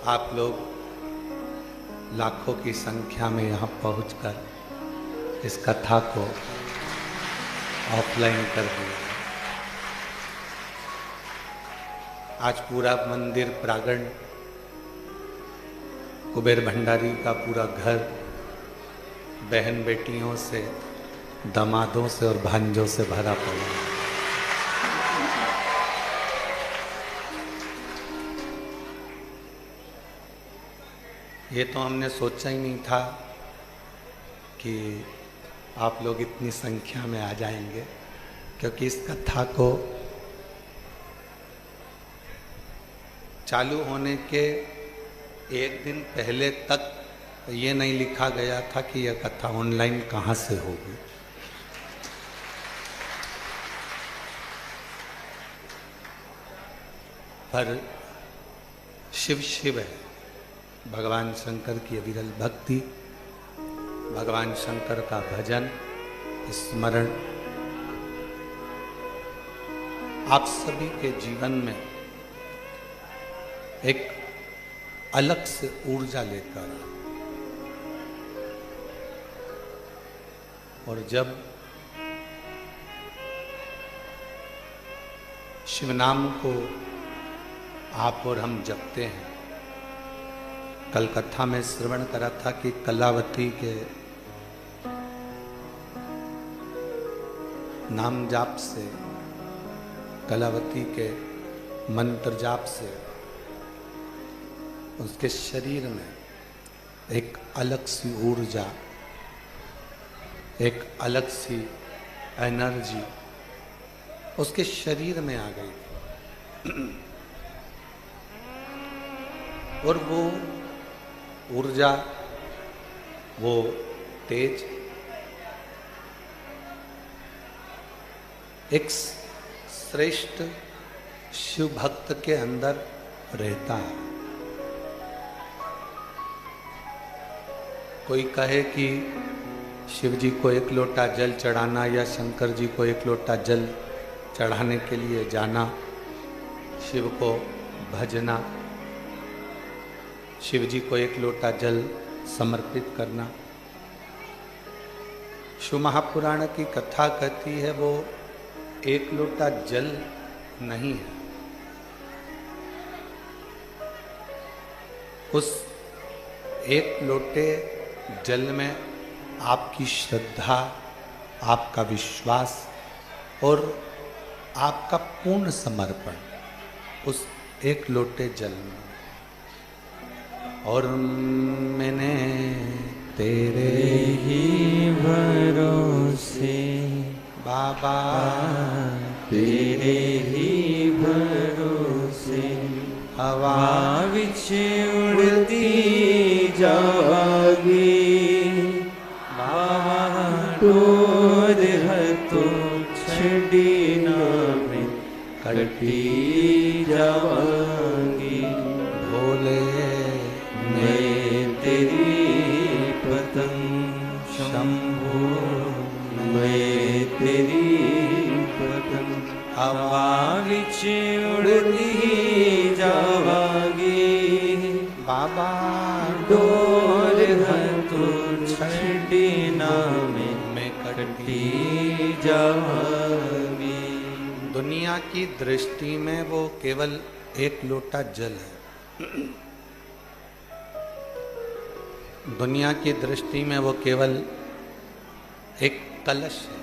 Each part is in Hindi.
आप लोग लाखों की संख्या में यहाँ पहुंचकर इस कथा को ऑफलाइन कर दिया। आज पूरा मंदिर प्रांगण कुबेर भंडारी का पूरा घर बहन बेटियों से, दामादों से और भांजों से भरा पड़ा है। ये तो हमने सोचा ही नहीं था कि आप लोग इतनी संख्या में आ जाएंगे, क्योंकि इस कथा को चालू होने के एक दिन पहले तक ये नहीं लिखा गया था कि यह कथा ऑनलाइन कहाँ से होगी। पर शिव शिव है, भगवान शंकर की अविरल भक्ति, भगवान शंकर का भजन स्मरण आप सभी के जीवन में एक अलग से ऊर्जा लेकर, और जब शिव नाम को आप और हम जपते हैं, कल कथा में श्रवण करा था कि कलावती के नाम जाप से, कलावती के मंत्र जाप से उसके शरीर में एक अलग सी ऊर्जा, एक अलग सी एनर्जी उसके शरीर में आ गई। और वो ऊर्जा, वो तेज एक श्रेष्ठ शिव भक्त के अंदर रहता है। कोई कहे कि शिव जी को एक लोटा जल चढ़ाना या शंकर जी को एक लोटा जल चढ़ाने के लिए जाना, शिव को भजना, शिव जी को एक लोटा जल समर्पित करना। शिव महापुराण की कथा कहती है वो एक लोटा जल नहीं है, उस एक लोटे जल में आपकी श्रद्धा, आपका विश्वास और आपका पूर्ण समर्पण उस एक लोटे जल में। और मैंने तेरे ही भरोसे बाबा, तेरे ही भरोसे हवा विच उड़ती जागी, बाबा डोर हथों छड़ी नामे कटी जावांगी। भोले मैं तेरी पतंग शंभो, मैं तेरी पतंग हवा विच उड़ती जावांगी, बाबा डोर हथों छड़ी नामे मैं कटी जावांगी। दुनिया की दृष्टि में वो केवल एक लोटा जल है। दुनिया की दृष्टि में वो केवल एक कलश है।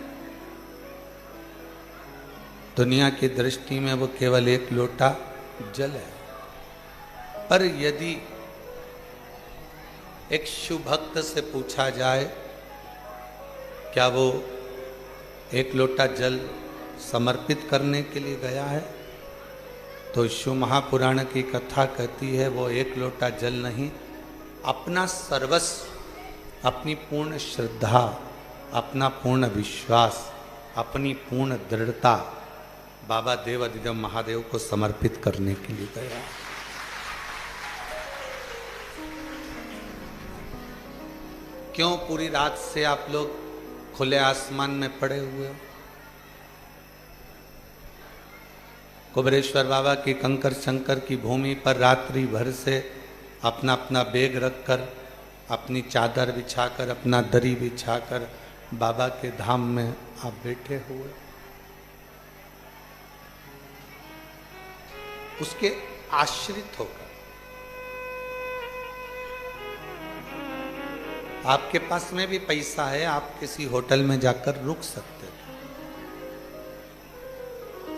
दुनिया की दृष्टि में वो केवल एक लोटा जल है। पर यदि एक शिव भक्त से पूछा जाए क्या वो एक लोटा जल समर्पित करने के लिए गया है, तो शिव महापुराण की कथा कहती है वो एक लोटा जल नहीं, अपना सर्वस्व, अपनी पूर्ण श्रद्धा, अपना पूर्ण विश्वास, अपनी पूर्ण दृढ़ता बाबा देवाधिदेव महादेव को समर्पित करने के लिए गया। क्यों पूरी रात से आप लोग खुले आसमान में पड़े हुए हो? कुबेरेश्वर बाबा की कंकर शंकर की भूमि पर रात्रि भर से अपना अपना बैग रखकर, अपनी चादर बिछाकर, अपना दरी बिछाकर बाबा के धाम में आप बैठे हुए, उसके आश्रित होकर। आपके पास में भी पैसा है, आप किसी होटल में जाकर रुक सकते थे।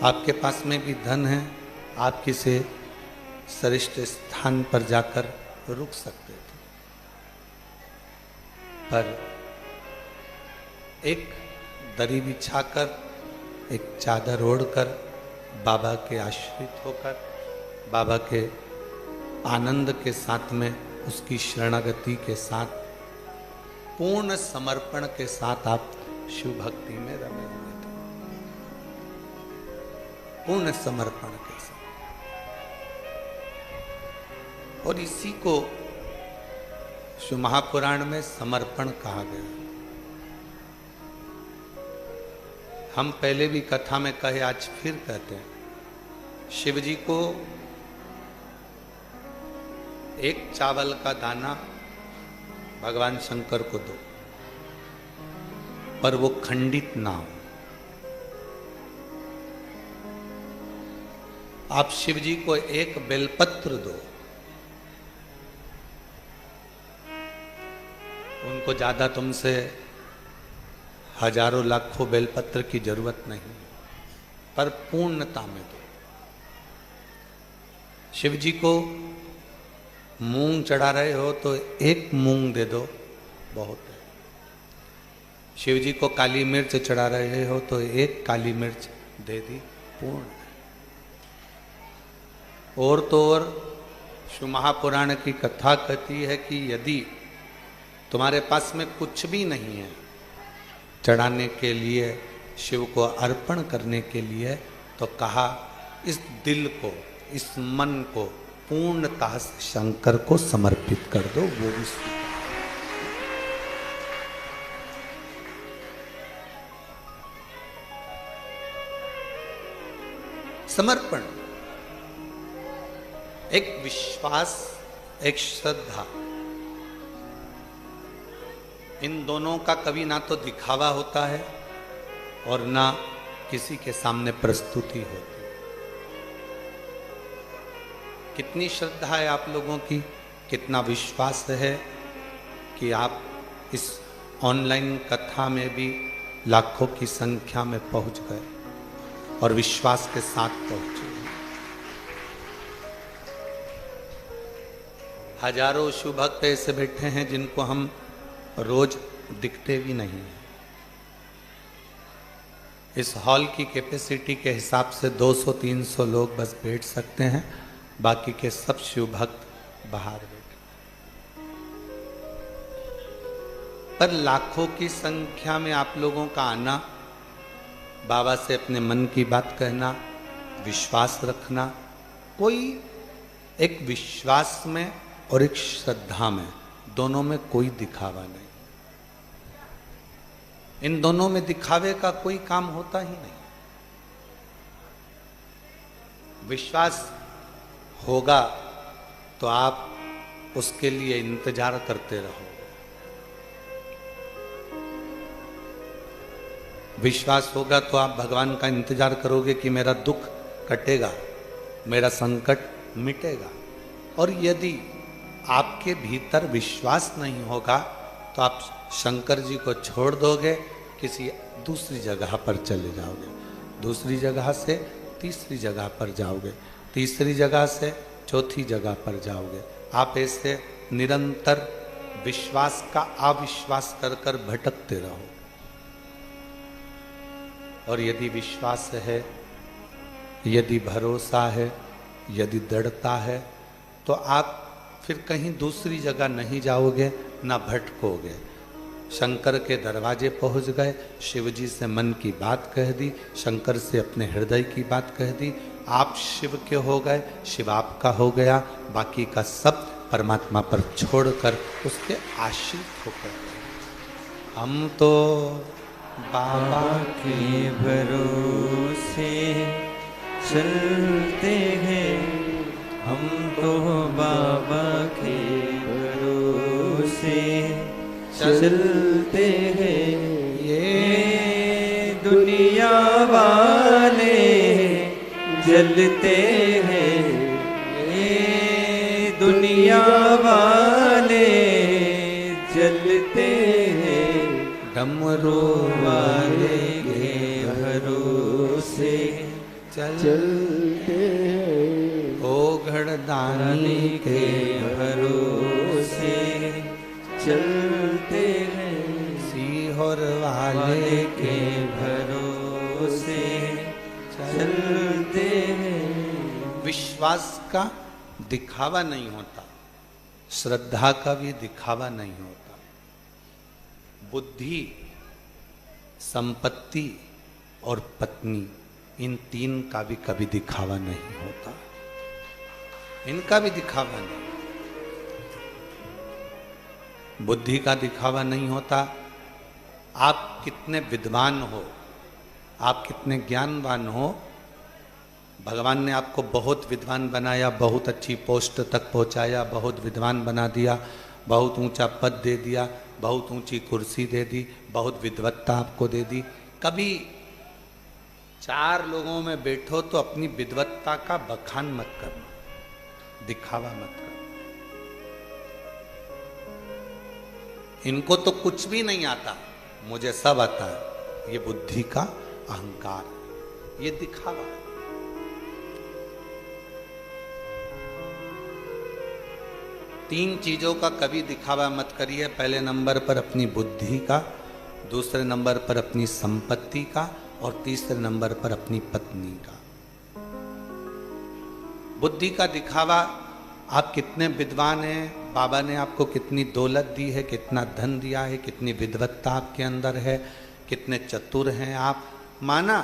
आपके पास में भी धन है, आप किसी श्रेष्ठ स्थान पर जाकर रुक सकते थे। पर एक दरी बिछाकर, एक चादर ओढ़कर, बाबा के आश्रित होकर, बाबा के आनंद के साथ में, उसकी शरणागति के साथ, पूर्ण समर्पण के साथ आप शिव भक्ति में रमे हुए थे। पूर्ण समर्पण के साथ। और इसी को शिव महापुराण में समर्पण कहा गया। हम पहले भी कथा में कहे, आज फिर कहते हैं, शिव जी को एक चावल का दाना भगवान शंकर को दो, पर वो खंडित ना हो। आप शिव जी को एक बेलपत्र दो, उनको ज्यादा तुमसे हजारों लाखों बेलपत्र की जरूरत नहीं, पर पूर्णता में दो। शिव जी को मूंग चढ़ा रहे हो तो एक मूंग दे दो, बहुत है। शिव जी को काली मिर्च चढ़ा रहे हो तो एक काली मिर्च दे दी, पूर्ण है। और तो और शिव महापुराण की कथा कहती है कि यदि तुम्हारे पास में कुछ भी नहीं है चढ़ाने के लिए, शिव को अर्पण करने के लिए, तो कहा इस दिल को, इस मन को पूर्णता से शंकर को समर्पित कर दो, वो भी समर्पण। एक विश्वास, एक श्रद्धा, इन दोनों का कभी ना तो दिखावा होता है और ना किसी के सामने प्रस्तुति होती है। कितनी श्रद्धा है आप लोगों की, कितना विश्वास है कि आप इस ऑनलाइन कथा में भी लाखों की संख्या में पहुंच गए और विश्वास के साथ पहुंचे। हजारों शिव भक्त ऐसे बैठे हैं जिनको हम रोज दिखते भी नहीं हैं। इस हॉल की कैपेसिटी के हिसाब से 200-300 लोग बस बैठ सकते हैं, बाकी के सब शिव भक्त बाहर बैठे। पर लाखों की संख्या में आप लोगों का आना, बाबा से अपने मन की बात कहना, विश्वास रखना, कोई एक विश्वास में और एक श्रद्धा में, दोनों में कोई दिखावा नहीं। इन दोनों में दिखावे का कोई काम होता ही नहीं। विश्वास होगा तो आप उसके लिए इंतजार करते रहो। विश्वास होगा तो आप भगवान का इंतजार करोगे कि मेरा दुख कटेगा, मेरा संकट मिटेगा। और यदि आपके भीतर विश्वास नहीं होगा तो आप शंकर जी को छोड़ दोगे, किसी दूसरी जगह पर चले जाओगे, दूसरी जगह से तीसरी जगह पर जाओगे, तीसरी जगह से चौथी जगह पर जाओगे। आप ऐसे निरंतर विश्वास का अविश्वास कर कर भटकते रहो। और यदि विश्वास है, यदि भरोसा है, यदि दृढ़ता है, तो आप फिर कहीं दूसरी जगह नहीं जाओगे, ना भटकोगे। शंकर के दरवाजे पहुंच गए, शिव जी से मन की बात कह दी, शंकर से अपने हृदय की बात कह दी, आप शिव के हो गए, शिव आपका हो गया, बाकी का सब परमात्मा पर छोड़कर उसके आश्रित होकर हम तो बाबा के भरोसे चलते हैं, हम तो बाबा के चलते हैं ये दुनिया वाले, जलते हैं ये दुनिया वाले, जलते हैं डमरू वाले के भरोसे, चलते हैं ओ घड़दानी के भरोसे, चलते हैं सीहोर वाले के भरोसे, चलते हैं। विश्वास का दिखावा नहीं होता, श्रद्धा का भी दिखावा नहीं होता। बुद्धि, संपत्ति और पत्नी, इन तीन का भी कभी दिखावा नहीं होता, इनका भी दिखावा नहीं। बुद्धि का दिखावा नहीं होता। आप कितने विद्वान हो, आप कितने ज्ञानवान हो, भगवान ने आपको बहुत विद्वान बनाया, बहुत अच्छी पोस्ट तक पहुंचाया, बहुत विद्वान बना दिया, बहुत ऊंचा पद दे दिया, बहुत ऊंची कुर्सी दे दी, बहुत विद्वत्ता आपको दे दी। कभी चार लोगों में बैठो तो अपनी विद्वत्ता का बखान मत करना, दिखावा मत करना। इनको तो कुछ भी नहीं आता, मुझे सब आता है, ये बुद्धि का अहंकार, ये दिखावा। तीन चीजों का कभी दिखावा मत करिए। पहले नंबर पर अपनी बुद्धि का, दूसरे नंबर पर अपनी संपत्ति का, और तीसरे नंबर पर अपनी पत्नी का। बुद्धि का दिखावा, आप कितने विद्वान हैं, बाबा ने आपको कितनी दौलत दी है, कितना धन दिया है, कितनी विद्वत्ता आपके अंदर है, कितने चतुर हैं आप। माना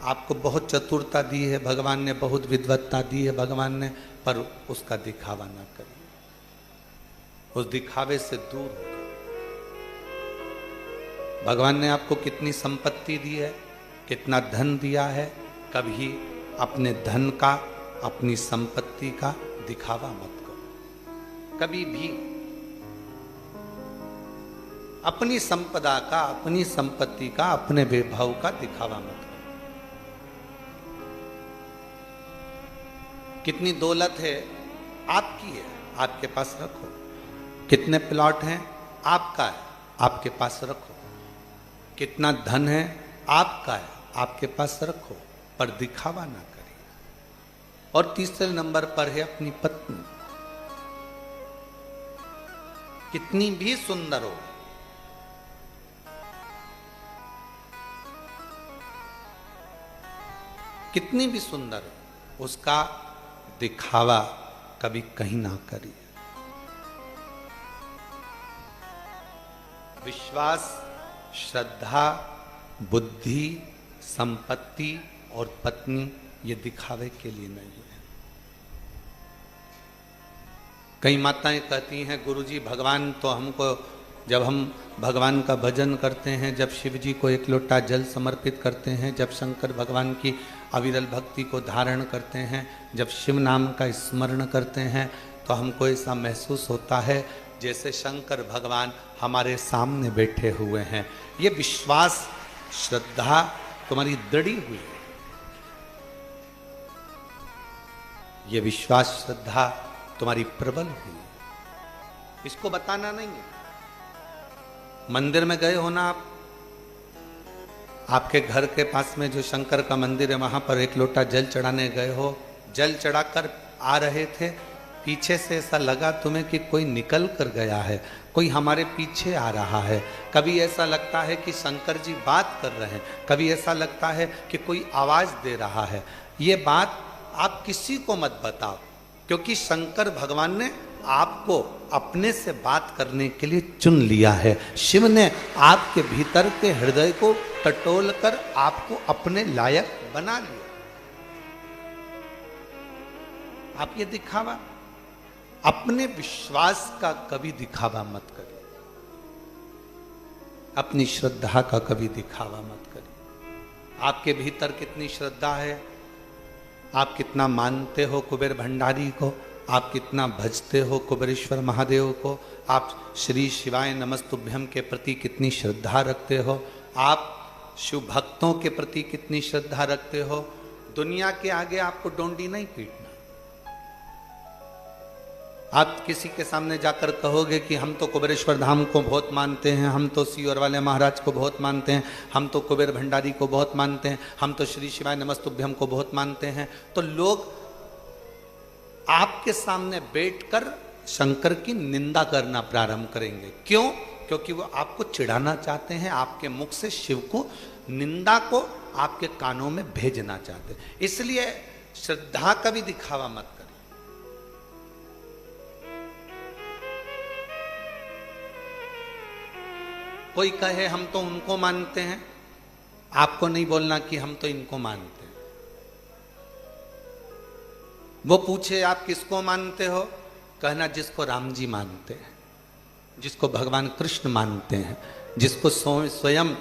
आपको बहुत चतुरता दी है भगवान ने, बहुत विद्वत्ता दी है भगवान ने, पर उसका दिखावा ना करिए, उस दिखावे से दूर हो। भगवान ने आपको कितनी संपत्ति दी है, कितना धन दिया है, कभी अपने धन का, अपनी संपत्ति का दिखावा मत करो। कभी भी अपनी संपदा का, अपनी संपत्ति का, अपने वैभव का दिखावा मत करो। कितनी दौलत है, आपकी है, आपके पास रखो। कितने प्लॉट हैं, आपका है, आपके पास रखो। कितना धन है, आपका है, आपके पास रखो, पर दिखावा ना करिए। और तीसरे नंबर पर है अपनी पत्नी। कितनी भी सुंदर हो, कितनी भी सुंदर हो, उसका दिखावा कभी कहीं ना करिए। विश्वास, श्रद्धा, बुद्धि, संपत्ति और पत्नी, ये दिखावे के लिए नहीं है। कई माताएं कहती हैं, गुरुजी भगवान तो हमको, जब हम भगवान का भजन करते हैं, जब शिव जी को एक लोटा जल समर्पित करते हैं, जब शंकर भगवान की अविरल भक्ति को धारण करते हैं, जब शिव नाम का स्मरण करते हैं, तो हमको ऐसा महसूस होता है जैसे शंकर भगवान हमारे सामने बैठे हुए हैं। ये विश्वास, श्रद्धा तुम्हारी दृढ़ी हुई है, ये विश्वास श्रद्धा तुम्हारी प्रबल हुई है। इसको बताना नहीं है। मंदिर में गए हो ना आप, आपके घर के पास में जो शंकर का मंदिर है, वहां पर एक लोटा जल चढ़ाने गए हो, जल चढ़ाकर आ रहे थे, पीछे से ऐसा लगा तुम्हें कि कोई निकल कर गया है, कोई हमारे पीछे आ रहा है। कभी ऐसा लगता है कि शंकर जी बात कर रहे हैं, कभी ऐसा लगता है कि कोई आवाज दे रहा है। ये बात आप किसी को मत बताओ, क्योंकि शंकर भगवान ने आपको अपने से बात करने के लिए चुन लिया है। शिव ने आपके भीतर के हृदय को टटोल कर आपको अपने लायक बना लिया। आप ये दिखावा, अपने विश्वास का कभी दिखावा मत करिए, अपनी श्रद्धा का कभी दिखावा मत करिए। आपके भीतर कितनी श्रद्धा है, आप कितना मानते हो कुबेर भंडारी को, आप कितना भजते हो कुबेरेश्वर महादेव को, आप श्री शिवाय नमस्तुभ्यम के प्रति कितनी श्रद्धा रखते हो, आप शिव भक्तों के प्रति कितनी श्रद्धा रखते हो। दुनिया के आगे आपको डोंडी नहीं पीटना। आप किसी के सामने जाकर कहोगे कि हम तो कुबेरेश्वर धाम को बहुत मानते हैं, हम तो सीवर वाले महाराज को बहुत मानते हैं, हम तो कुबेर भंडारी को बहुत मानते हैं, हम तो श्री शिवाय नमस्तुभ्यम को बहुत मानते हैं, तो लोग आपके सामने बैठकर शंकर की निंदा करना प्रारंभ करेंगे। क्यों? क्योंकि वो आपको चिढ़ाना चाहते हैं, आपके मुख से शिव को निंदा को आपके कानों में भेजना चाहते हैं। इसलिए श्रद्धा का भी दिखावा मत करें। कोई कहे हम तो उनको मानते हैं, आपको नहीं बोलना कि हम तो इनको मानते हैं। वो पूछे आप किसको मानते हो, कहना जिसको राम जी मानते हैं, जिसको भगवान कृष्ण मानते हैं, जिसको स्वयं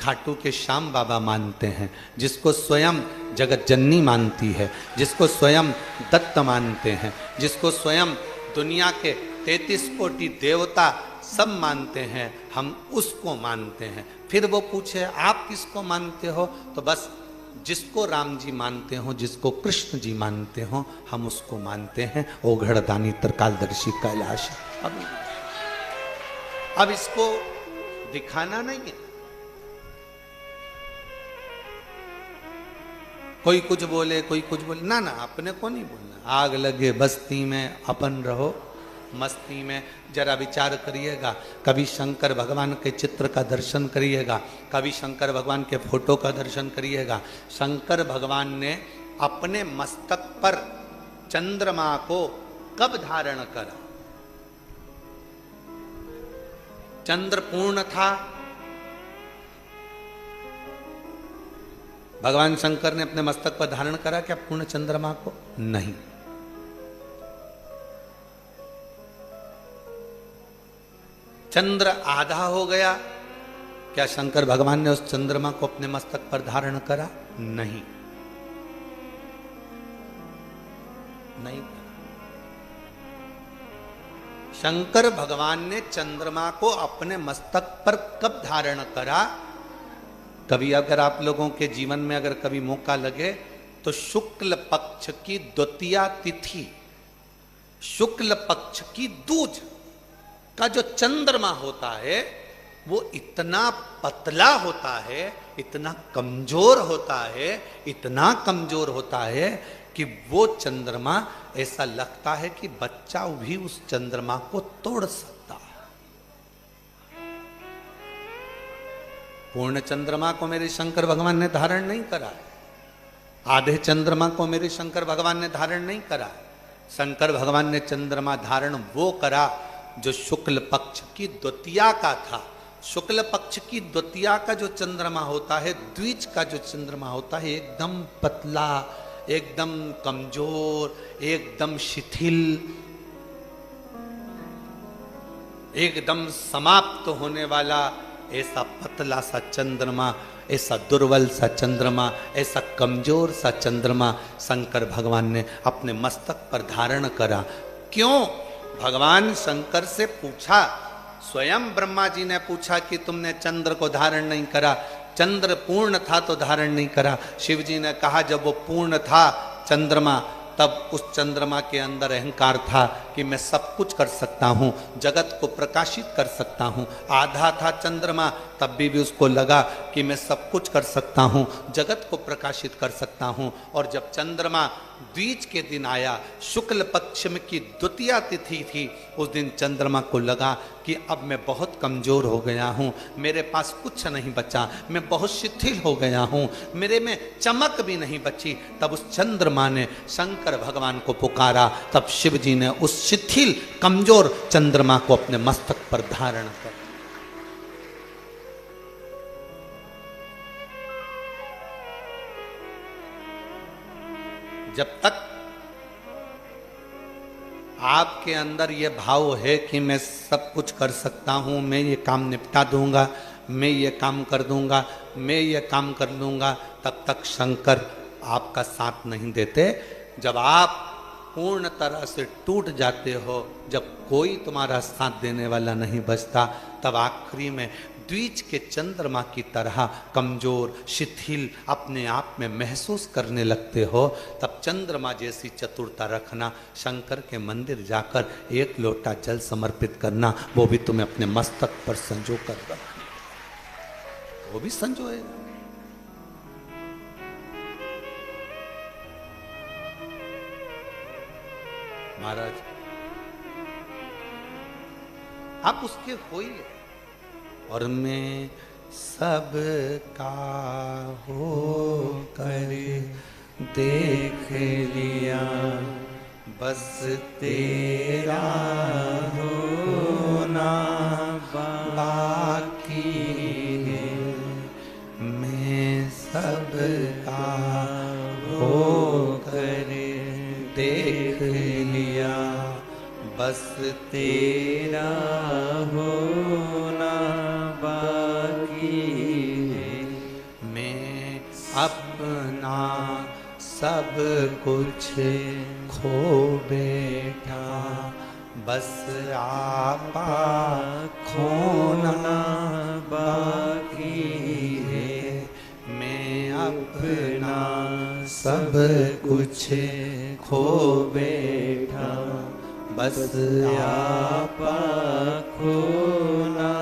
खाटू के श्याम बाबा मानते हैं, जिसको स्वयं जगत जननी मानती है, जिसको स्वयं दत्त मानते हैं, जिसको स्वयं दुनिया के 33 कोटि देवता सब मानते हैं, हम उसको मानते हैं। फिर वो पूछे आप किसको मानते हो, तो बस जिसको राम जी मानते हो, जिसको कृष्ण जी मानते हो, हम उसको मानते हैं। ओ घड़दानी त्रिकालदर्शी कैलाश। अब इसको दिखाना नहीं है। कोई कुछ बोले, कोई कुछ बोले, ना ना, अपने को नहीं बोलना। आग लगे बस्ती में अपन रहो मस्ती में। जरा विचार करिएगा, कभी शंकर भगवान के चित्र का दर्शन करिएगा, कभी शंकर भगवान के फोटो का दर्शन करिएगा। शंकर भगवान ने अपने मस्तक पर चंद्रमा को कब धारण करा? चंद्र पूर्ण था। भगवान शंकर ने अपने मस्तक पर धारण करा क्या पूर्ण चंद्रमा को? नहीं। चंद्र आधा हो गया, क्या शंकर भगवान ने उस चंद्रमा को अपने मस्तक पर धारण करा? नहीं, नहीं। शंकर भगवान ने चंद्रमा को अपने मस्तक पर कब धारण करा? कभी अगर आप लोगों के जीवन में अगर कभी मौका लगे तो शुक्ल पक्ष की द्वितीया तिथि, शुक्ल पक्ष की दूज का जो चंद्रमा होता है वो इतना पतला होता है, इतना कमजोर होता है, इतना कमजोर होता है कि वो चंद्रमा ऐसा लगता है कि बच्चा भी उस चंद्रमा को तोड़ सकता है। पूर्ण चंद्रमा को मेरे शंकर भगवान ने धारण नहीं करा है, आधे चंद्रमा को मेरे शंकर भगवान ने धारण नहीं करा है। शंकर भगवान ने चंद्रमा धारण वो करा जो शुक्ल पक्ष की द्वितीया का था। शुक्ल पक्ष की द्वितीया का जो चंद्रमा होता है, द्विज का जो चंद्रमा होता है, एकदम पतला, एकदम कमजोर, एकदम शिथिल, एकदम समाप्त होने वाला ऐसा पतला सा चंद्रमा, ऐसा दुर्बल सा चंद्रमा, ऐसा कमजोर सा चंद्रमा शंकर भगवान ने अपने मस्तक पर धारण करा। क्यों? भगवान शंकर से पूछा, स्वयं ब्रह्मा जी ने पूछा कि तुमने चंद्र को धारण नहीं करा, चंद्र पूर्ण था तो धारण नहीं करा। शिव जी ने कहा जब वो पूर्ण था चंद्रमा, तब उस चंद्रमा के अंदर अहंकार था कि मैं सब कुछ कर सकता हूँ, जगत को प्रकाशित कर सकता हूँ। आधा था चंद्रमा, तब भी उसको लगा कि मैं सब कुछ कर सकता हूँ, जगत को प्रकाशित कर सकता हूँ। और जब चंद्रमा द्विज के दिन आया, शुक्ल पक्ष में की द्वितीया तिथि थी, उस दिन चंद्रमा को लगा कि अब मैं बहुत कमजोर हो गया हूँ, मेरे पास कुछ नहीं बचा, मैं बहुत शिथिल हो गया हूँ, मेरे में चमक भी नहीं बची। तब उस चंद्रमा ने शंकर भगवान को पुकारा, तब शिव जी ने उस शिथिल कमजोर चंद्रमा को अपने मस्तक पर धारण कर। जब तक आपके अंदर ये भाव है कि मैं सब कुछ कर सकता हूँ, मैं ये काम निपटा दूंगा, मैं ये काम कर दूंगा, मैं ये काम कर लूँगा, तब तक शंकर आपका साथ नहीं देते। जब आप पूर्ण तरह से टूट जाते हो, जब कोई तुम्हारा साथ देने वाला नहीं बचता, तब आखिरी में द्विज के चंद्रमा की तरह कमजोर शिथिल अपने आप में महसूस करने लगते हो, तब चंद्रमा जैसी चतुरता रखना। शंकर के मंदिर जाकर एक लोटा जल समर्पित करना, वो भी तुम्हें अपने मस्तक पर संजो कर रखना, वो भी संजोएगा। महाराज आप उसके होइए, और मैं सबका हो कर देख लिया, बस तेरा होना बाकी है। मैं सबका हो कर देख लिया, बस तेरा होना बाकी है। मैं अपना सब कुछ खो बैठा, बस आपा खोना बाकी है। मैं अपना सब कुछ खो बैठा, बस आपा खोना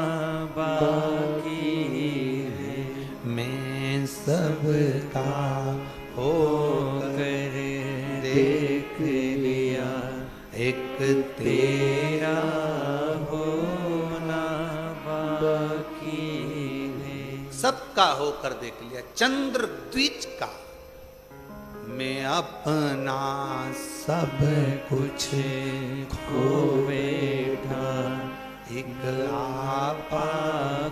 बाकी है। मैं सबका हो कर देख लिया, एक तेरा होना बाकी है। सबका होकर देख लिया, चंद्र द्विज का। मैं अपना सब कुछ खो बैठा, एक आपा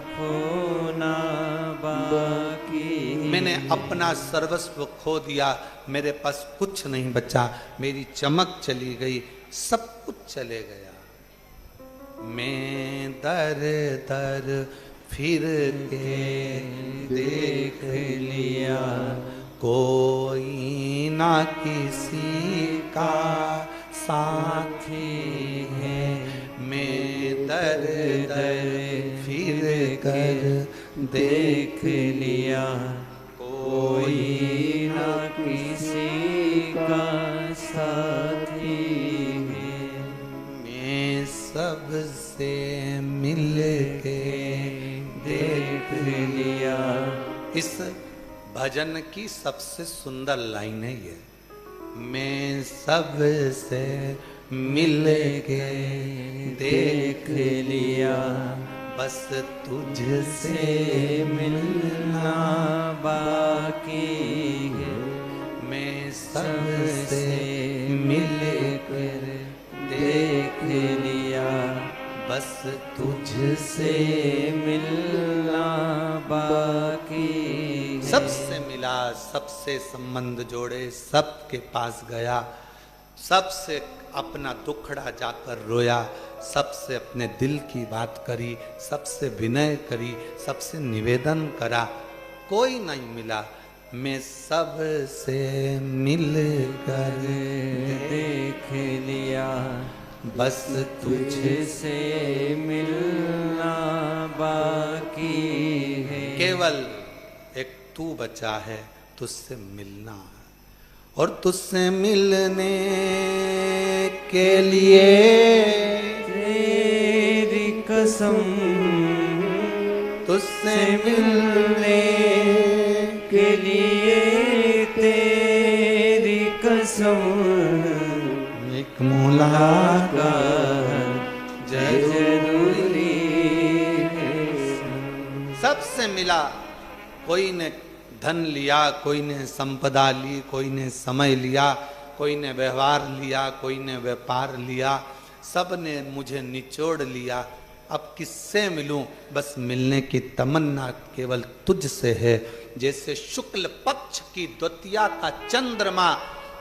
खोना बाकी। मैंने अपना सर्वस्व खो दिया, मेरे पास कुछ नहीं बचा, मेरी चमक चली गई, सब कुछ चले गया। मैं दर दर फिर के देख लिया, कोई ना किसी का साथी है। मैं दर दर फिर कर देख लिया, कोई ना किसी का साथी है। मैं सबसे मिल के देख लिया। इस भजन की सबसे सुंदर लाइन है ये, मैं सबसे मिल के देख लिया, बस तुझसे मिलना बाकी है। मैं सबसे मिल कर देख लिया, बस तुझसे मिलना बाकी। सबसे मिला, सबसे संबंध जोड़े, सबके पास गया, सबसे अपना दुखड़ा जाकर रोया, सबसे अपने दिल की बात करी, सबसे विनय करी, सबसे निवेदन करा, कोई नहीं मिला। मैं सबसे मिलकर देख लिया, बस तुझसे मिलना बाकी है। केवल एक तू बचा है, तुझसे मिलना है, और तुझसे मिलने के लिए तेरी कसम, तुझसे मिलने के लिए तेरी कसम, एक मुलाकात जरूरी है। सबसे मिला, कोई ने धन लिया, कोई ने संपदा ली, कोई ने समय लिया, कोई ने व्यवहार लिया, कोई ने व्यापार लिया, सब ने मुझे निचोड़ लिया। अब किससे मिलूं? बस मिलने की तमन्ना केवल तुझसे है। जैसे शुक्ल पक्ष की द्वितीया का चंद्रमा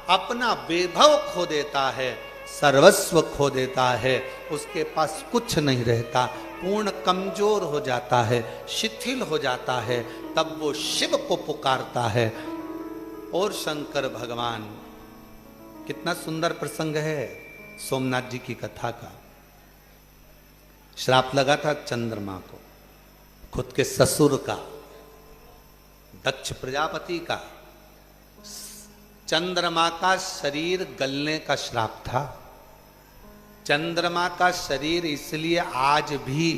अपना वैभव खो देता है, सर्वस्व खो देता है, उसके पास कुछ नहीं रहता, पूर्ण कमजोर हो जाता है, शिथिल हो जाता है, तब वो शिव को पुकारता है। और शंकर भगवान कितना सुंदर प्रसंग है सोमनाथ जी की कथा का। श्राप लगा था चंद्रमा को, खुद के ससुर का, दक्ष प्रजापति का। चंद्रमा का शरीर गलने का श्राप था। चंद्रमा का शरीर इसलिए आज भी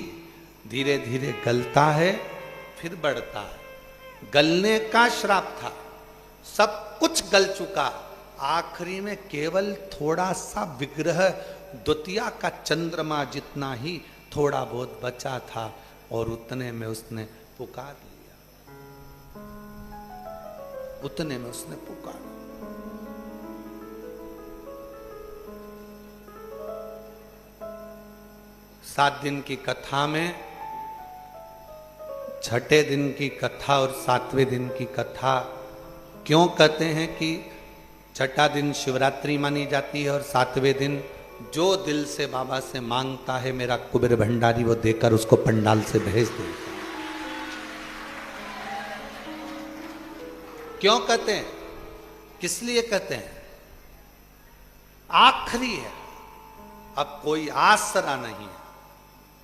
धीरे धीरे गलता है, फिर बढ़ता है। गलने का श्राप था। सब कुछ गल चुका, आखिरी में केवल थोड़ा सा विग्रह द्वितीया का चंद्रमा जितना ही थोड़ा बहुत बचा था, और उतने में उसने पुकार लिया, उतने में उसने पुकार। 7 दिन की कथा में छठे दिन की कथा और 7वें दिन की कथा क्यों कहते हैं कि छठा दिन शिवरात्रि मानी जाती है और 7वें दिन जो दिल से बाबा से मांगता है मेरा कुबेर भंडारी वो देकर उसको पंडाल से भेज देता। क्यों कहते हैं, किस लिए कहते हैं? आखिरी है, अब कोई आसरा नहीं है।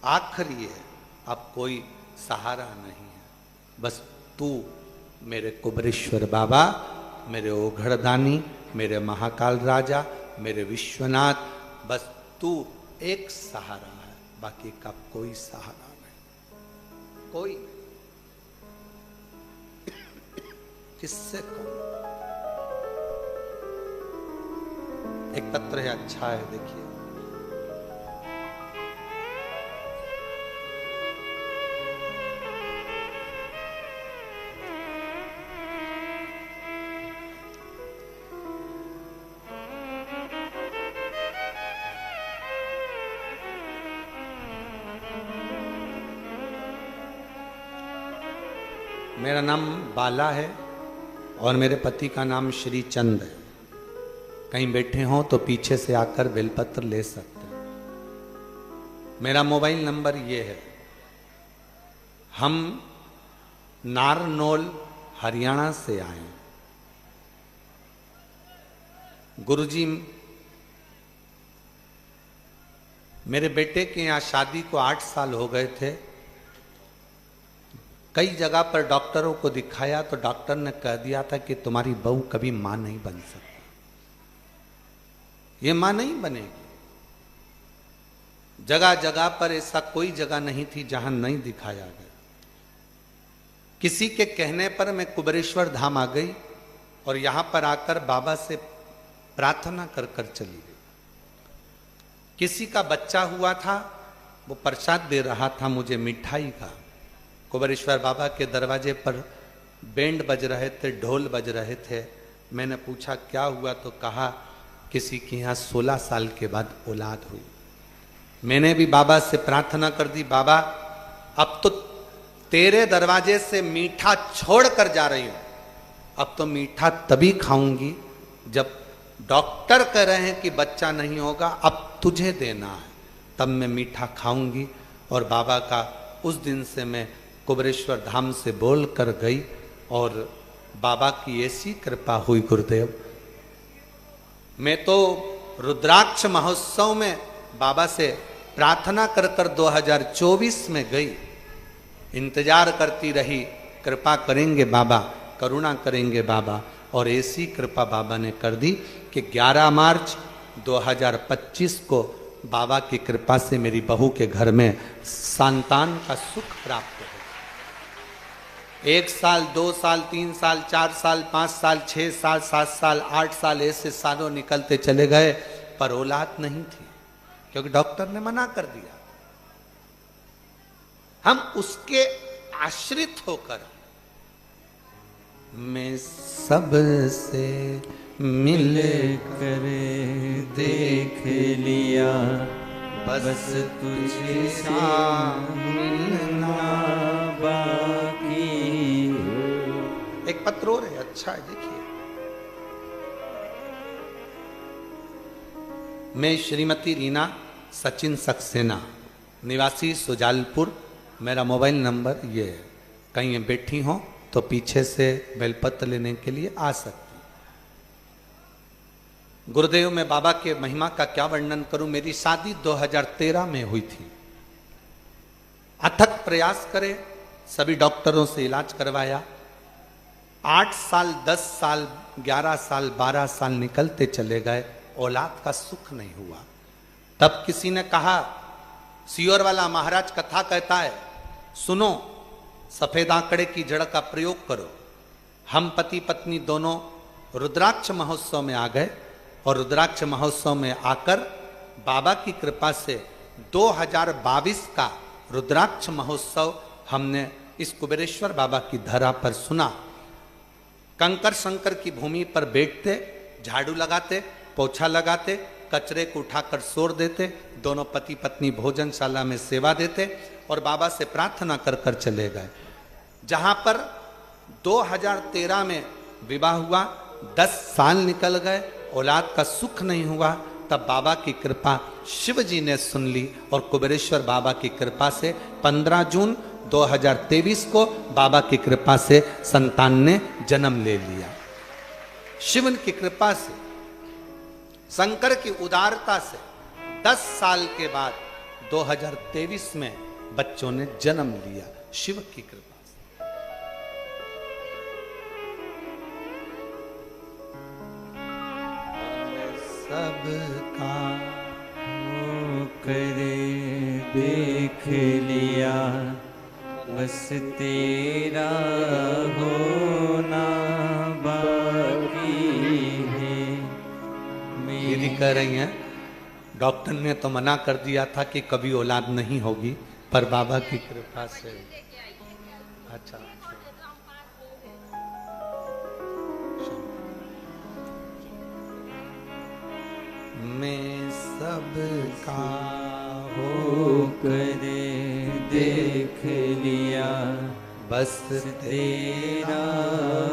आखिरी है, अब कोई सहारा नहीं है। बस तू मेरे कुबेरेश्वर बाबा, मेरे ओघड़दानी, मेरे महाकाल राजा, मेरे विश्वनाथ, बस तू एक सहारा है, बाकी का कोई सहारा नहीं। कोई किससे कौन? एक पत्र है, अच्छा है, देखिए। मेरा नाम बाला है और मेरे पति का नाम श्री चंद है। कहीं बैठे हों तो पीछे से आकर बेलपत्र ले सकते हैं। मेरा मोबाइल नंबर ये है। हम नारनौल हरियाणा से आए। गुरुजी, मेरे बेटे के यहाँ शादी को 8 साल हो गए थे। कई जगह पर डॉक्टरों को दिखाया तो डॉक्टर ने कह दिया था कि तुम्हारी बहू कभी मां नहीं बन सकती, ये मां नहीं बनेगी। जगह जगह पर ऐसा कोई जगह नहीं थी जहां नहीं दिखाया गया। किसी के कहने पर मैं कुबेरेश्वर धाम आ गई और यहां पर आकर बाबा से प्रार्थना कर कर चली गई। किसी का बच्चा हुआ था, वो प्रसाद दे रहा था मुझे मिठाई का। कुबेरेश्वर बाबा के दरवाजे पर बैंड बज रहे थे, ढोल बज रहे थे। मैंने पूछा क्या हुआ, तो कहा किसी के यहाँ 16 साल के बाद औलाद हुई। मैंने भी बाबा से प्रार्थना कर दी, बाबा अब तो तेरे दरवाजे से मीठा छोड़ कर जा रही हूं, अब तो मीठा तभी खाऊंगी जब डॉक्टर कह रहे हैं कि बच्चा नहीं होगा, अब तुझे देना है, तब मैं मीठा खाऊंगी। और बाबा का उस दिन से मैं कुबेरेश्वर धाम से बोल कर गई और बाबा की ऐसी कृपा हुई गुरुदेव। मैं तो रुद्राक्ष महोत्सव में बाबा से प्रार्थना कर कर 2024 में गई, इंतजार करती रही, कृपा करेंगे बाबा, करुणा करेंगे बाबा, और ऐसी कृपा बाबा ने कर दी कि 11 मार्च 2025 को बाबा की कृपा से मेरी बहू के घर में संतान का सुख प्राप्त हो। 1 साल, 2 साल, 3 साल, 4 साल, 5 साल, 6 साल, 7 साल, 8 साल ऐसे सालों निकलते चले गए, पर औलाद नहीं थी, क्योंकि डॉक्टर ने मना कर दिया। हम उसके आश्रित होकर मैं सबसे मिल कर देख लिया, बस तुझे मिलना बाकी। एक पत्र और है, अच्छा है, देखिए। मैं श्रीमती रीना सचिन सक्सेना, निवासी सुजालपुर, मेरा मोबाइल नंबर ये है। कहीं बैठी हो तो पीछे से बेलपत्र लेने के लिए आ सकती। गुरुदेव, मैं बाबा के महिमा का क्या वर्णन करूं। मेरी शादी 2013 में हुई थी। अथक प्रयास करे, सभी डॉक्टरों से इलाज करवाया। 8 साल, 10 साल, 11 साल, 12 साल निकलते चले गए, औलाद का सुख नहीं हुआ। तब किसी ने कहा, सियोर वाला महाराज कथा कहता है, सुनो, सफेद आंकड़े की जड़ का प्रयोग करो। हम पति पत्नी दोनों रुद्राक्ष महोत्सव में आ गए और रुद्राक्ष महोत्सव में आकर बाबा की कृपा से 2022 का रुद्राक्ष महोत्सव हमने इस कुबेरेश्वर बाबा की धरा पर सुना। कंकर शंकर की भूमि पर बैठते, झाड़ू लगाते, पोछा लगाते, कचरे को उठाकर सोर देते, दोनों पति पत्नी भोजनशाला में सेवा देते और बाबा से प्रार्थना कर कर चले गए। जहां पर 2013 में विवाह हुआ, 10 साल निकल गए, औलाद का सुख नहीं हुआ। तब बाबा की कृपा शिव जी ने सुन ली और कुबेरेश्वर बाबा की कृपा से 15 जून 2023 को बाबा की कृपा से संतान ने जन्म ले लिया। शिव की कृपा से, शंकर की उदारता से 10 साल के बाद 2023 में बच्चों ने जन्म लिया, शिव की कृपा से। सबका करे देख लिया, बस तेरा होना बाकी है। मेरी कह रही हैं, डॉक्टर ने तो मना कर दिया था कि कभी औलाद नहीं होगी, पर बाबा की कृपा से। अच्छा, मैं सबका हो करे देख लिया, बस तेरा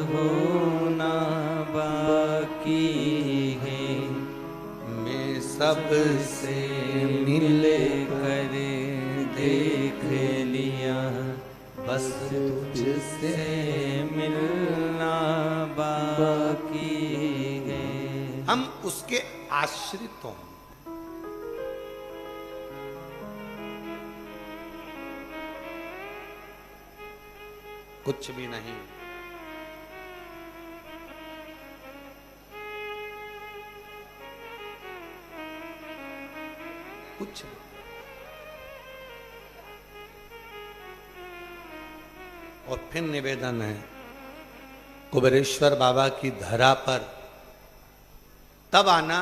होना बाकी है। मैं सबसे मिल कर देख लिया, बस तुझसे मिलना बाकी है। हम उसके आश्रित हों। कुछ भी नहीं, कुछ नहीं। और फिर निवेदन है, कुबेरेश्वर बाबा की धरा पर तब आना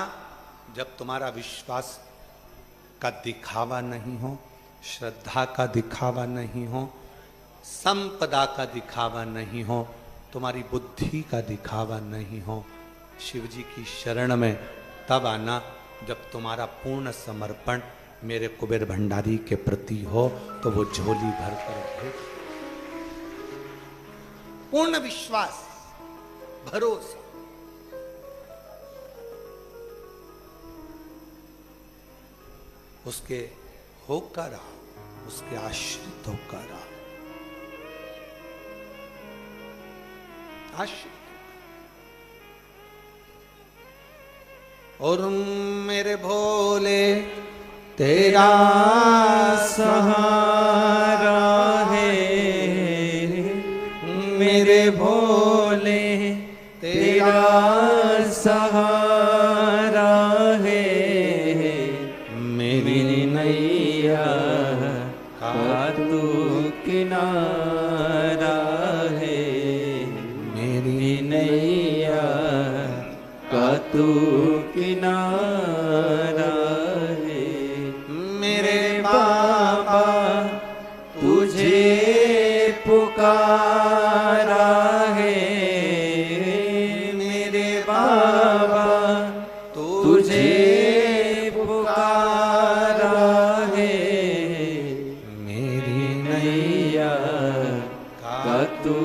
जब तुम्हारा विश्वास का दिखावा नहीं हो, श्रद्धा का दिखावा नहीं हो, संपदा का दिखावा नहीं हो, तुम्हारी बुद्धि का दिखावा नहीं हो। शिव जी की शरण में तब आना जब तुम्हारा पूर्ण समर्पण मेरे कुबेर भंडारी के प्रति हो, तो वो झोली भर कर दे। पूर्ण विश्वास, भरोसा। उसके होकर आओ, उसके आश्रित होकर आओ, आश्रित। और मेरे भोले तेरा सहारा है, मेरे भोले तेरा सहारा है। मेरी नैया का तू किनारा है, मेरी नैया का तू किनारा है। मेरे बाबा तुझे पुकारा है, मेरे बाबा तुझे पुकारा है। मेरी नैया का तू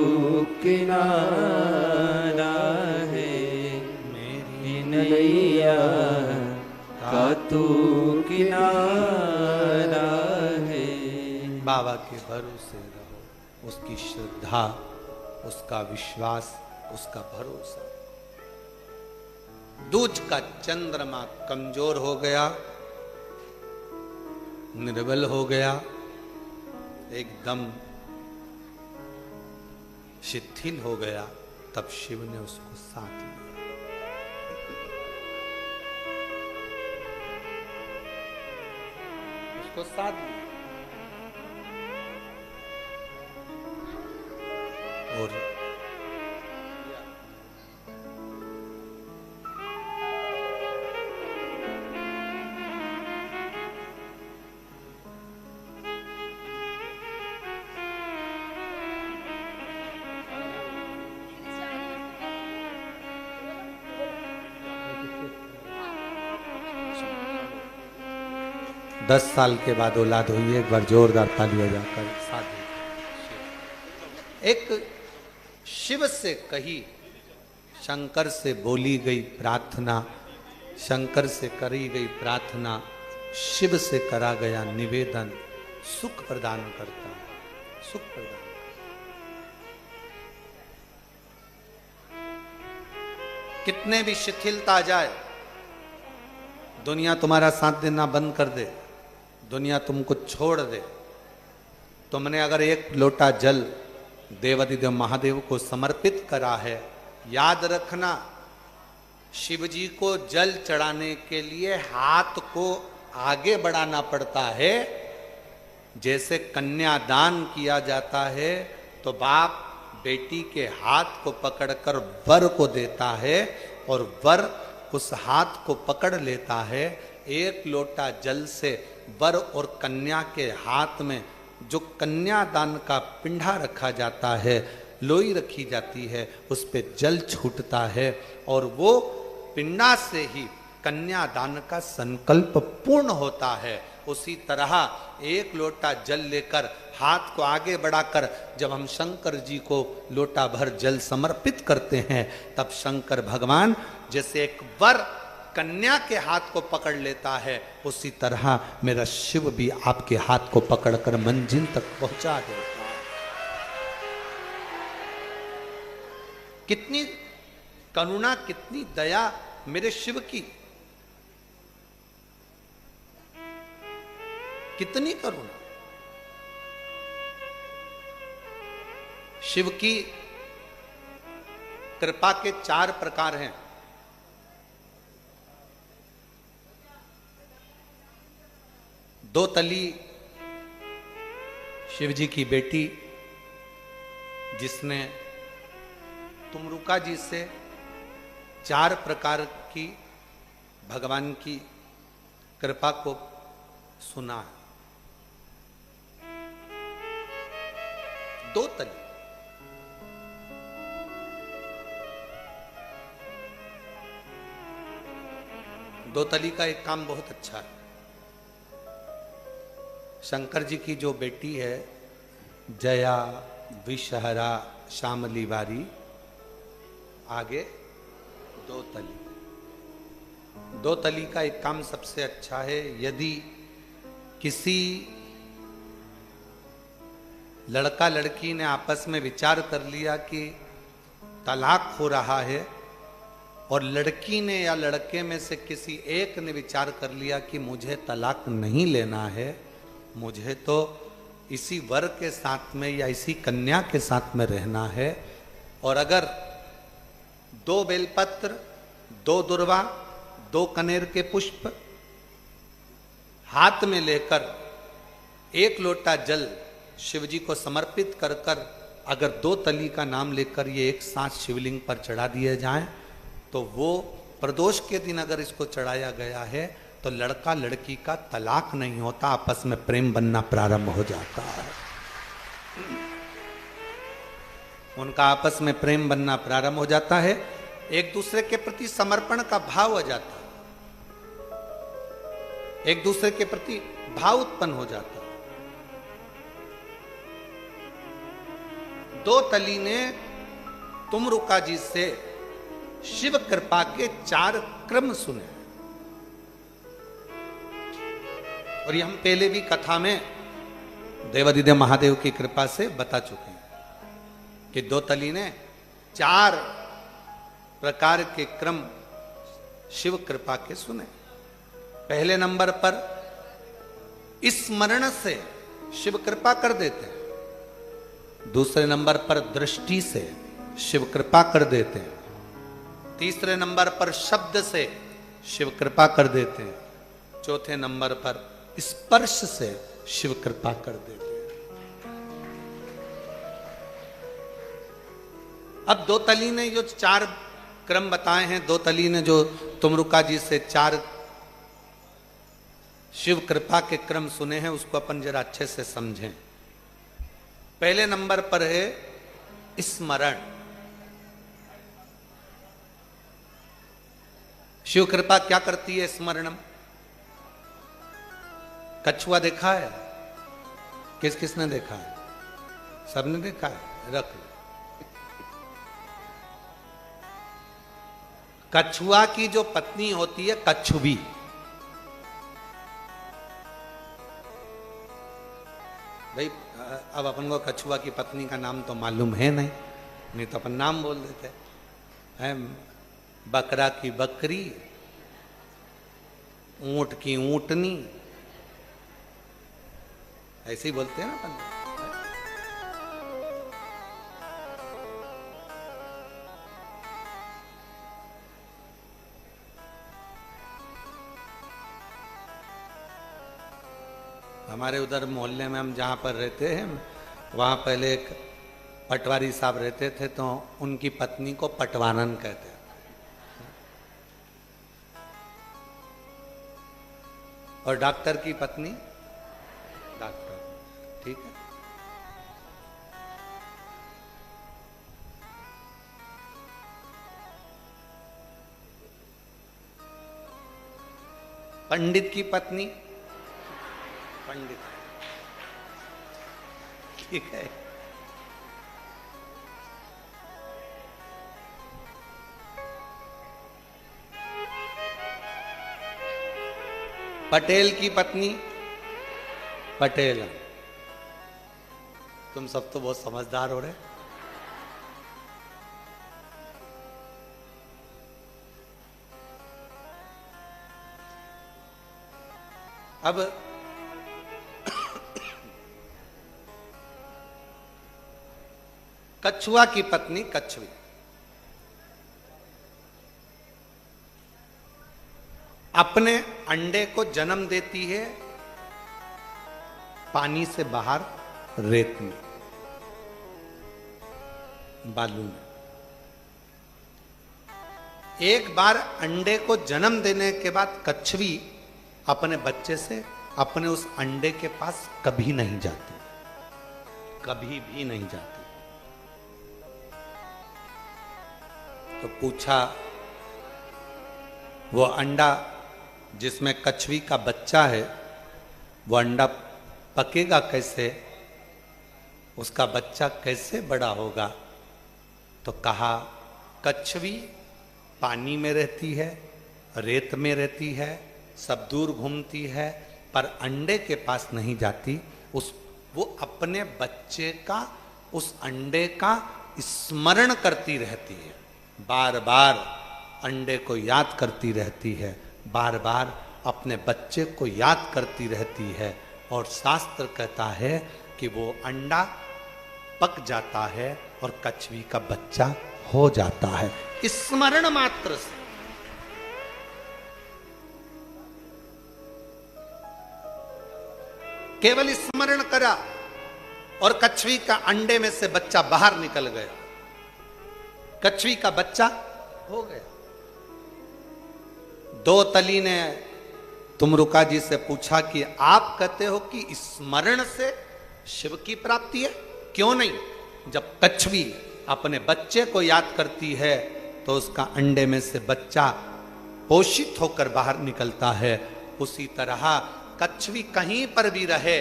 किनारा है, मेरी नैया का तू किनारा है। बाबा के भरोसे रहो, उसकी श्रद्धा, उसका विश्वास, उसका भरोसा। दूज का चंद्रमा कमजोर हो गया, निर्बल हो गया, एकदम शिथिल हो गया, तब शिव ने उसको साथ लिया। उसको साथ लिया और 10 साल के बाद औलाद हुई है। एक बार जोरदार ताली बजाकर साधु एक शिव से कही, शंकर से बोली गई प्रार्थना, शंकर से करी गई प्रार्थना, शिव से करा गया निवेदन सुख प्रदान करता है, सुख प्रदान। कितने भी शिथिलता आ जाए, दुनिया तुम्हारा साथ देना बंद कर दे, दुनिया तुमको छोड़ दे, तुमने अगर एक लोटा जल देवाधिदेव महादेव को समर्पित करा है, याद रखना शिव जी को जल चढ़ाने के लिए हाथ को आगे बढ़ाना पड़ता है। जैसे कन्यादान किया जाता है तो बाप बेटी के हाथ को पकड़कर वर को देता है और वर उस हाथ को पकड़ लेता है। एक लोटा जल से वर और कन्या के हाथ में जो कन्यादान का पिंडा रखा जाता है, लोई रखी जाती है, उस पे जल छूटता है और वो पिंडा से ही कन्यादान का संकल्प पूर्ण होता है। उसी तरह एक लोटा जल लेकर हाथ को आगे बढ़ाकर जब हम शंकर जी को लोटा भर जल समर्पित करते हैं, तब शंकर भगवान जैसे एक वर कन्या के हाथ को पकड़ लेता है, उसी तरह मेरा शिव भी आपके हाथ को पकड़कर मंजिल तक पहुंचा देता है। कितनी करुणा, कितनी दया मेरे शिव की, कितनी करुणा। शिव की कृपा के 4 प्रकार हैं। दो तली शिव जी की बेटी, जिसने तुमरुका जी से 4 प्रकार की भगवान की कृपा को सुना है। दो तली, दो तली का एक काम बहुत अच्छा है। शंकर जी की जो बेटी है जया, विषहरा, श्यामली बारी, आगे दो तली। दो तली का एक काम सबसे अच्छा है। यदि किसी लड़का लड़की ने आपस में विचार कर लिया कि तलाक हो रहा है, और लड़की ने या लड़के में से किसी एक ने विचार कर लिया कि मुझे तलाक नहीं लेना है, मुझे तो इसी वर के साथ में या इसी कन्या के साथ में रहना है, और अगर 2 बेलपत्र, 2 दुर्वा, 2 कनेर के पुष्प हाथ में लेकर एक लोटा जल शिव जी को समर्पित कर कर अगर 2 तली का नाम लेकर ये एक साथ शिवलिंग पर चढ़ा दिए जाएं, तो वो प्रदोष के दिन अगर इसको चढ़ाया गया है तो लड़का लड़की का तलाक नहीं होता, आपस में प्रेम बनना प्रारंभ हो जाता है। उनका आपस में प्रेम बनना प्रारंभ हो जाता है, एक दूसरे के प्रति समर्पण का भाव हो जाता है, एक दूसरे के प्रति भाव उत्पन्न हो जाता है। 2 तली ने तुमरुका जी से शिव कृपा के 4 क्रम सुने, और ये हम पहले भी कथा में देवाधिदेव महादेव की कृपा से बता चुके हैं कि 2 तली ने 4 प्रकार के क्रम शिव कृपा के सुने। पहले नंबर पर स्मरण से शिव कृपा कर देते हैं। दूसरे नंबर पर दृष्टि से शिव कृपा कर देते हैं। तीसरे नंबर पर शब्द से शिव कृपा कर देते हैं। चौथे नंबर पर स्पर्श से शिव कृपा कर देते हैं। अब दो तली ने जो 4 क्रम बताए हैं, दो तली ने जो तुमरुका जी से 4 शिव कृपा के क्रम सुने हैं, उसको अपन जरा अच्छे से समझें। पहले नंबर पर है स्मरण। शिव कृपा क्या करती है स्मरणम? कछुआ देखा है? किस किसने देखा है? सबने देखा है? रख लो। कछुआ की जो पत्नी होती है कछुवी, भाई अब अपन को कछुआ की पत्नी का नाम तो मालूम है नहीं तो अपन नाम बोल देते हैं। बकरा की बकरी, ऊंट की ऊंटनी, ऐसे ही बोलते हैं ना अपन। हमारे उधर मोहल्ले में हम जहाँ पर रहते हैं, वहाँ पहले एक पटवारी साहब रहते थे, तो उनकी पत्नी को पटवारन कहते हैं। और डॉक्टर की पत्नी डॉक्टर, ठीक है। पंडित की पत्नी पंडित, ठीक है। पटेल की पत्नी पटेल। तुम सब तो बहुत समझदार हो रहे। अब कछुआ की पत्नी कछुई, अपने अंडे को जन्म देती है पानी से बाहर, रेत में, बालू में। एक बार अंडे को जन्म देने के बाद कछुई अपने बच्चे से अपने उस अंडे के पास कभी नहीं जाती, कभी भी नहीं जाती। तो पूछा, वो अंडा जिसमें कछुई का बच्चा है, वो अंडा पकेगा कैसे? उसका बच्चा कैसे बड़ा होगा? तो कहा, कछुई पानी में रहती है, रेत में रहती है, सब दूर घूमती है, पर अंडे के पास नहीं जाती। वो अपने बच्चे का, उस अंडे का स्मरण करती रहती है, बार बार अंडे को याद करती रहती है, बार बार अपने बच्चे को याद करती रहती है। और शास्त्र कहता है कि वो अंडा पक जाता है और कछुई का बच्चा हो जाता है, स्मरण मात्र से। केवल स्मरण करा और कछुई का अंडे में से बच्चा बाहर निकल गया, कछुई का बच्चा हो गया। दो तली ने तुमरुका जी से पूछा कि आप कहते हो कि स्मरण से शिव की प्राप्ति है, क्यों नहीं? जब कछुई अपने बच्चे को याद करती है तो उसका अंडे में से बच्चा पोषित होकर बाहर निकलता है। उसी तरह कछुई कहीं पर भी रहे,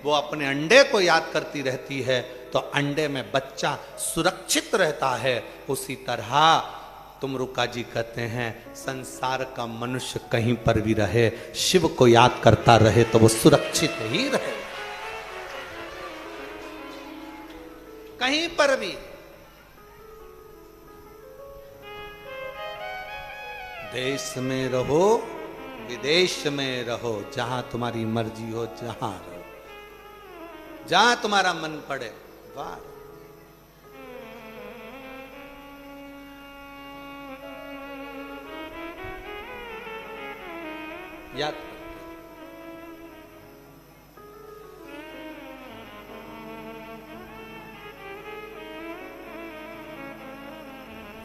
वो अपने अंडे को याद करती रहती है तो अंडे में बच्चा सुरक्षित रहता है। उसी तरह तुमरुका जी कहते हैं, संसार का मनुष्य कहीं पर भी रहे, शिव को याद करता रहे तो वो सुरक्षित ही रहे, कहीं पर भी। देश में रहो विदेश में रहो, जहां तुम्हारी मर्जी हो जहां रहो, जहां तुम्हारा मन पड़े वाह। याद करके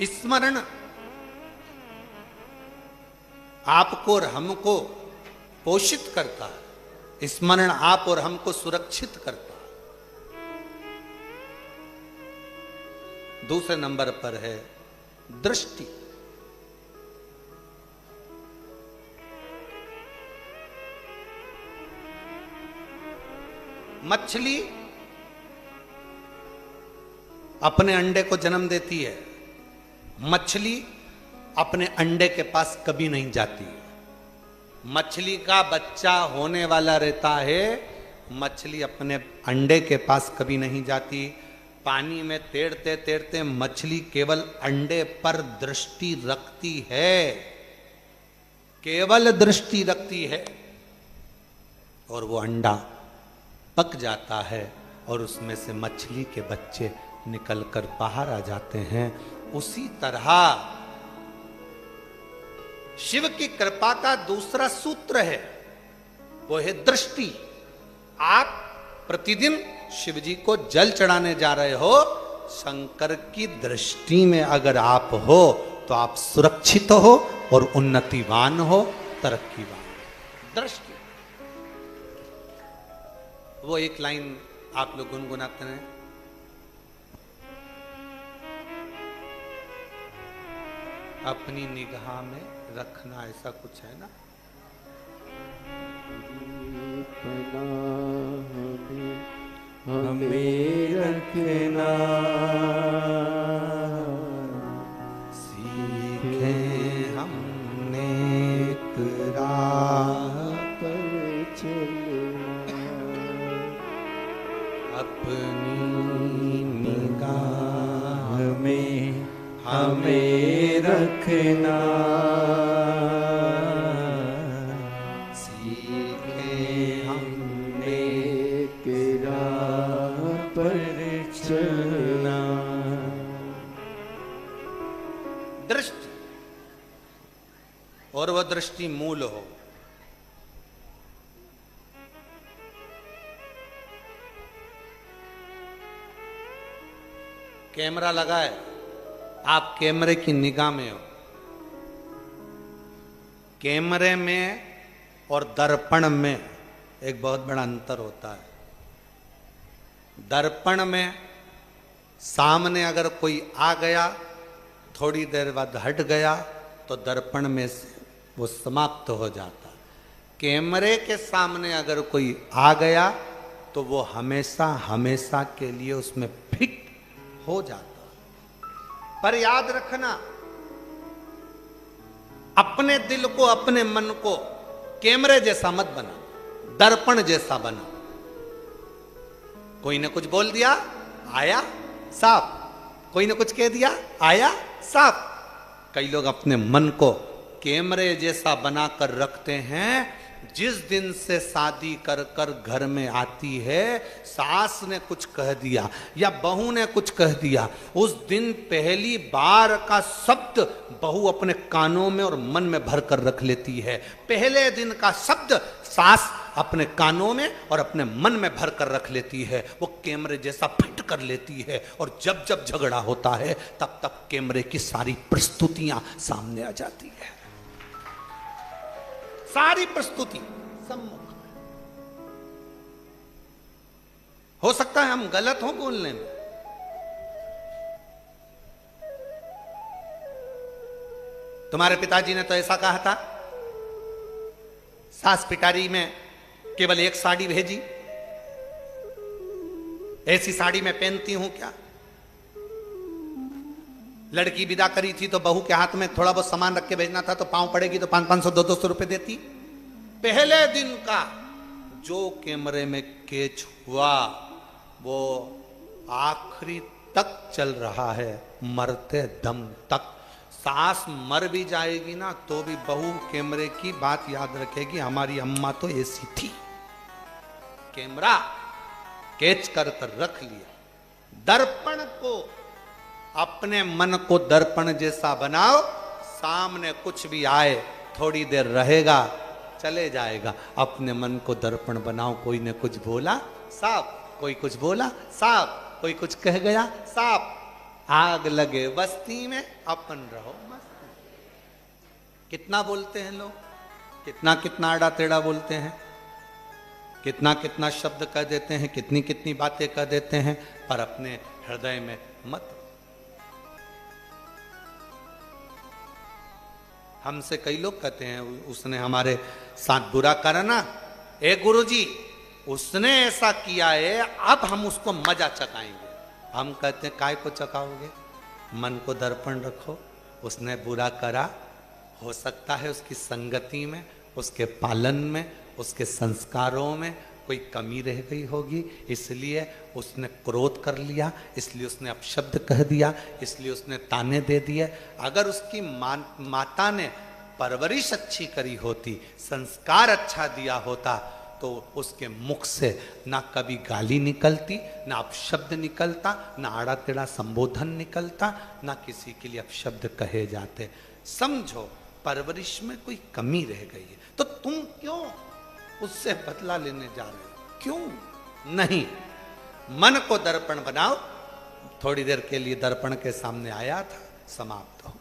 स्मरण आपको और हमको पोषित करता है, स्मरण आप और हमको सुरक्षित करता है। दूसरे नंबर पर है दृष्टि। मछली अपने अंडे को जन्म देती है, मछली अपने अंडे के पास कभी नहीं जाती। मछली का बच्चा होने वाला रहता है, मछली अपने अंडे के पास कभी नहीं जाती। पानी में तैरते तैरते मछली केवल अंडे पर दृष्टि रखती है, केवल दृष्टि रखती है, और वो अंडा पक जाता है और उसमें से मछली के बच्चे निकलकर बाहर आ जाते हैं। उसी तरह शिव की कृपा का दूसरा सूत्र है, वो है दृष्टि। आप प्रतिदिन शिव जी को जल चढ़ाने जा रहे हो, शंकर की दृष्टि में अगर आप हो तो आप सुरक्षित हो और उन्नतिवान हो, तरक्कीवान। दृष्टि, वो एक लाइन आप लोग गुनगुनाते हैं, अपनी निगाह में रखना, ऐसा कुछ है ना। हमें रखना, सीखे हमने एक राह पर चलना, अपनी निगाह में हमें रखना, सीखे हमने एक राह पर चलना। दृष्टि, और वह दृष्टि मूल हो। कैमरा लगाए, आप कैमरे की निगाह में हो। कैमरे में और दर्पण में एक बहुत बड़ा अंतर होता है। दर्पण में सामने अगर कोई आ गया, थोड़ी देर बाद हट गया, तो दर्पण में से वो समाप्त हो जाता। कैमरे के सामने अगर कोई आ गया तो वो हमेशा हमेशा के लिए उसमें फिट हो जाता। पर याद रखना, अपने दिल को, अपने मन को कैमरे जैसा मत बना, दर्पण जैसा बना। कोई ने कुछ बोल दिया, आया साफ, कोई ने कुछ कह दिया, आया साफ। कई लोग अपने मन को कैमरे जैसा बनाकर रखते हैं। जिस दिन से शादी कर कर घर में आती है, सास ने कुछ कह दिया या बहू ने कुछ कह दिया, उस दिन पहली बार का शब्द बहू अपने कानों में और मन में भर कर रख लेती है। पहले दिन का शब्द सास अपने कानों में और अपने मन में भर कर रख लेती है। वो कैमरे जैसा फिट कर लेती है, और जब जब झगड़ा होता है तब तब कैमरे की सारी प्रस्तुतियां सामने आ जाती है। सारी प्रस्तुति सम्मुख में। हो सकता है हम गलत हो बोलने में, तुम्हारे पिताजी ने तो ऐसा कहा था, सास पिटारी में केवल एक साड़ी भेजी, ऐसी साड़ी मैं पहनती हूं क्या। लड़की विदा करी थी तो बहू के हाथ में थोड़ा बहुत सामान रख के भेजना था, तो पांव पड़ेगी तो 500 200 रुपए देती। पहले दिन का जो कैमरे में कैच हुआ वो आखिरी तक चल रहा है, मरते दम तक। सास मर भी जाएगी ना तो भी बहू कैमरे की बात याद रखेगी, हमारी अम्मा तो ऐसी थी। कैमरा कैच कर रख लिया। दर्पण को, अपने मन को दर्पण जैसा बनाओ, सामने कुछ भी आए थोड़ी देर रहेगा चले जाएगा। अपने मन को दर्पण बनाओ, कोई ने कुछ बोला साफ, कोई कुछ बोला साफ, कोई कुछ कह गया साफ। आग लगे बस्ती में अपन रहो मस्त। कितना बोलते हैं लोग, कितना कितना आड़ा टेढ़ा बोलते हैं, कितना कितना शब्द कह देते हैं, कितनी कितनी बातें कह देते हैं, पर अपने हृदय में मत। हमसे कई लोग कहते हैं उसने हमारे साथ बुरा करा ना, ए गुरुजी उसने ऐसा किया है, अब हम उसको मजा चखाएंगे। हम कहते हैं काय को चखाओगे, मन को दर्पण रखो। उसने बुरा करा, हो सकता है उसकी संगति में, उसके पालन में, उसके संस्कारों में कोई कमी रह गई होगी, इसलिए उसने क्रोध कर लिया, इसलिए उसने अपशब्द कह दिया, इसलिए उसने ताने दे दिए। अगर उसकी माता ने परवरिश अच्छी करी होती, संस्कार अच्छा दिया होता, तो उसके मुख से ना कभी गाली निकलती, ना अपशब्द निकलता, ना आड़ा टेढ़ा संबोधन निकलता, ना किसी के लिए अपशब्द कहे जाते। समझो परवरिश में कोई कमी रह गई है, तो तुम क्यों उससे बदला लेने जा रहे हो? क्यों नहीं? मन को दर्पण बनाओ। थोड़ी देर के लिए दर्पण के सामने आया था, समाप्त हो,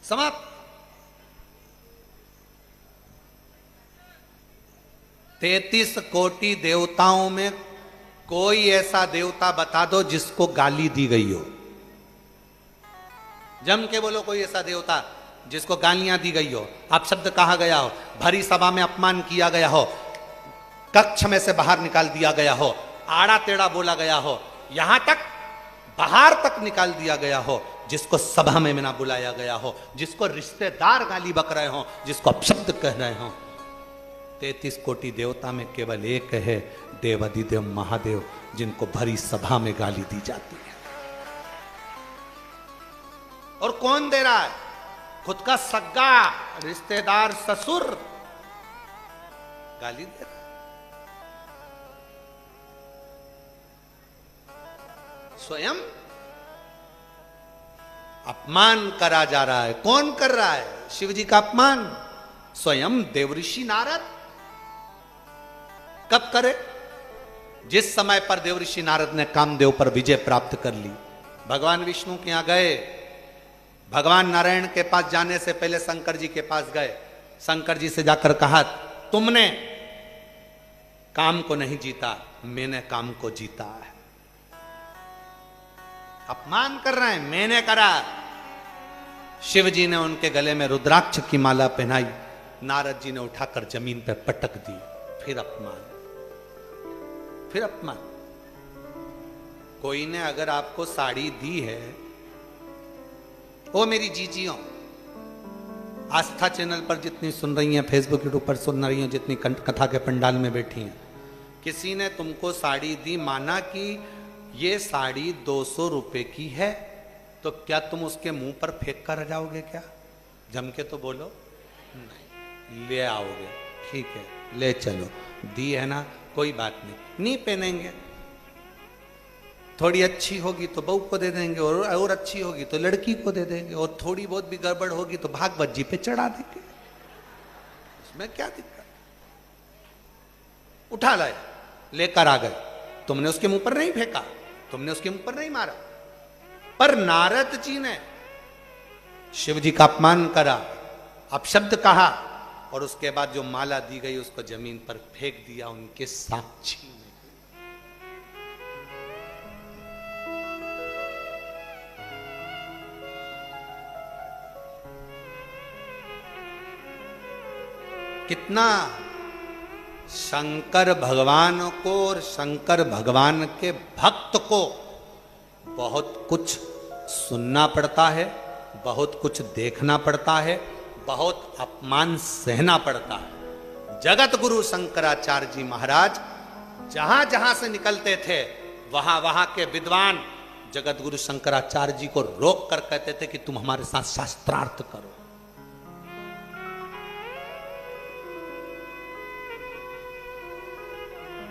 समाप्त। 33 कोटि देवताओं में कोई ऐसा देवता बता दो जिसको गाली दी गई हो। जम के बोलो कोई ऐसा देवता जिसको गालियां दी गई हो, आप शब्द कहा गया हो, भरी सभा में अपमान किया गया हो, कक्ष में से बाहर निकाल दिया गया हो, आड़ा टेढ़ा बोला गया हो, यहां तक बाहर तक निकाल दिया गया हो, जिसको सभा में ना बुलाया गया हो, जिसको रिश्तेदार गाली बक रहे हो, जिसको अपशब्द कह रहे हो। 33 कोटि देवता में केवल एक है, देवाधिदेव महादेव, जिनको भरी सभा में गाली दी जाती है। और कौन दे रहा है? खुद का सगा रिश्तेदार ससुर गाली दे रहा है। स्वयं अपमान करा जा रहा है। कौन कर रहा है शिव जी का अपमान? स्वयं देवऋषि नारद। कब करे? जिस समय पर देवऋषि नारद ने कामदेव पर विजय प्राप्त कर ली, भगवान विष्णु के यहां गए, भगवान नारायण के पास जाने से पहले शंकर जी के पास गए, शंकर जी से जाकर कहा, तुमने काम को नहीं जीता, मैंने काम को जीता है। अपमान कर रहे हैं, मैंने करा। शिव जी ने उनके गले में रुद्राक्ष की माला पहनाई, नारद जी ने उठाकर जमीन पर पटक दी। फिर अपमान, फिर अपमान। कोई ने अगर आपको साड़ी दी है, ओ मेरी जीजियों, आस्था चैनल पर जितनी सुन रही हैं, फेसबुक यूट्यूब पर सुन रही हैं, जितनी कथा के पंडाल में बैठी हैं, किसी ने तुमको साड़ी दी, माना कि ये साड़ी 200 रुपए की है, तो क्या तुम उसके मुंह पर फेंक कर जाओगे? क्या जम के तो बोलो, नहीं, ले आओगे, ठीक है ले चलो, दी है ना, कोई बात नहीं पहनेंगे। थोड़ी अच्छी होगी तो बहू को दे देंगे, और अच्छी होगी तो लड़की को दे देंगे, और थोड़ी बहुत भी गड़बड़ होगी तो भागवत जी पे चढ़ा देंगे। इसमें क्या दिक्कत? उठा लाए, लेकर आ गए, तुमने उसके मुंह पर नहीं फेंका, तुमने उसके मुंह पर नहीं मारा। पर नारद जी ने शिव जी का अपमान करा, अपशब्द कहा, और उसके बाद जो माला दी गई उसको जमीन पर फेंक दिया उनके साक्षी में। कितना शंकर भगवान को और शंकर भगवान के भक्त को बहुत कुछ सुनना पड़ता है, बहुत कुछ देखना पड़ता है, बहुत अपमान सहना पड़ता है। जगत गुरु शंकराचार्य जी महाराज जहां जहां से निकलते थे, वहां वहां के विद्वान जगत गुरु शंकराचार्य जी को रोक कर कहते थे कि तुम हमारे साथ शास्त्रार्थ करो।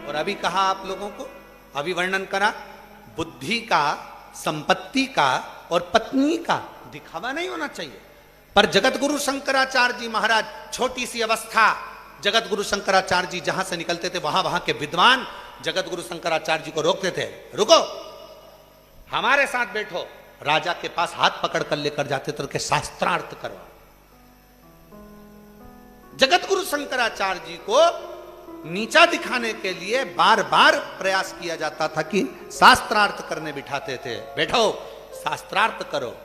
और अभी कहा आप लोगों को, अभी वर्णन करा, बुद्धि का, संपत्ति का और पत्नी का दिखावा नहीं होना चाहिए। पर जगत गुरु शंकराचार्य जी महाराज, छोटी सी अवस्था, जगत गुरु शंकराचार्य जी जहां से निकलते थे वहां के विद्वान जगत गुरु शंकराचार्य जी को रोकते थे, रुको, हमारे साथ बैठो। राजा के पास हाथ पकड़ कर लेकर जाते थे कि शास्त्रार्थ करो। जगत गुरु शंकराचार्य जी को नीचा दिखाने के लिए बार बार प्रयास किया जाता था कि शास्त्रार्थ करने बिठाते थे, बैठो शास्त्रार्थ करो।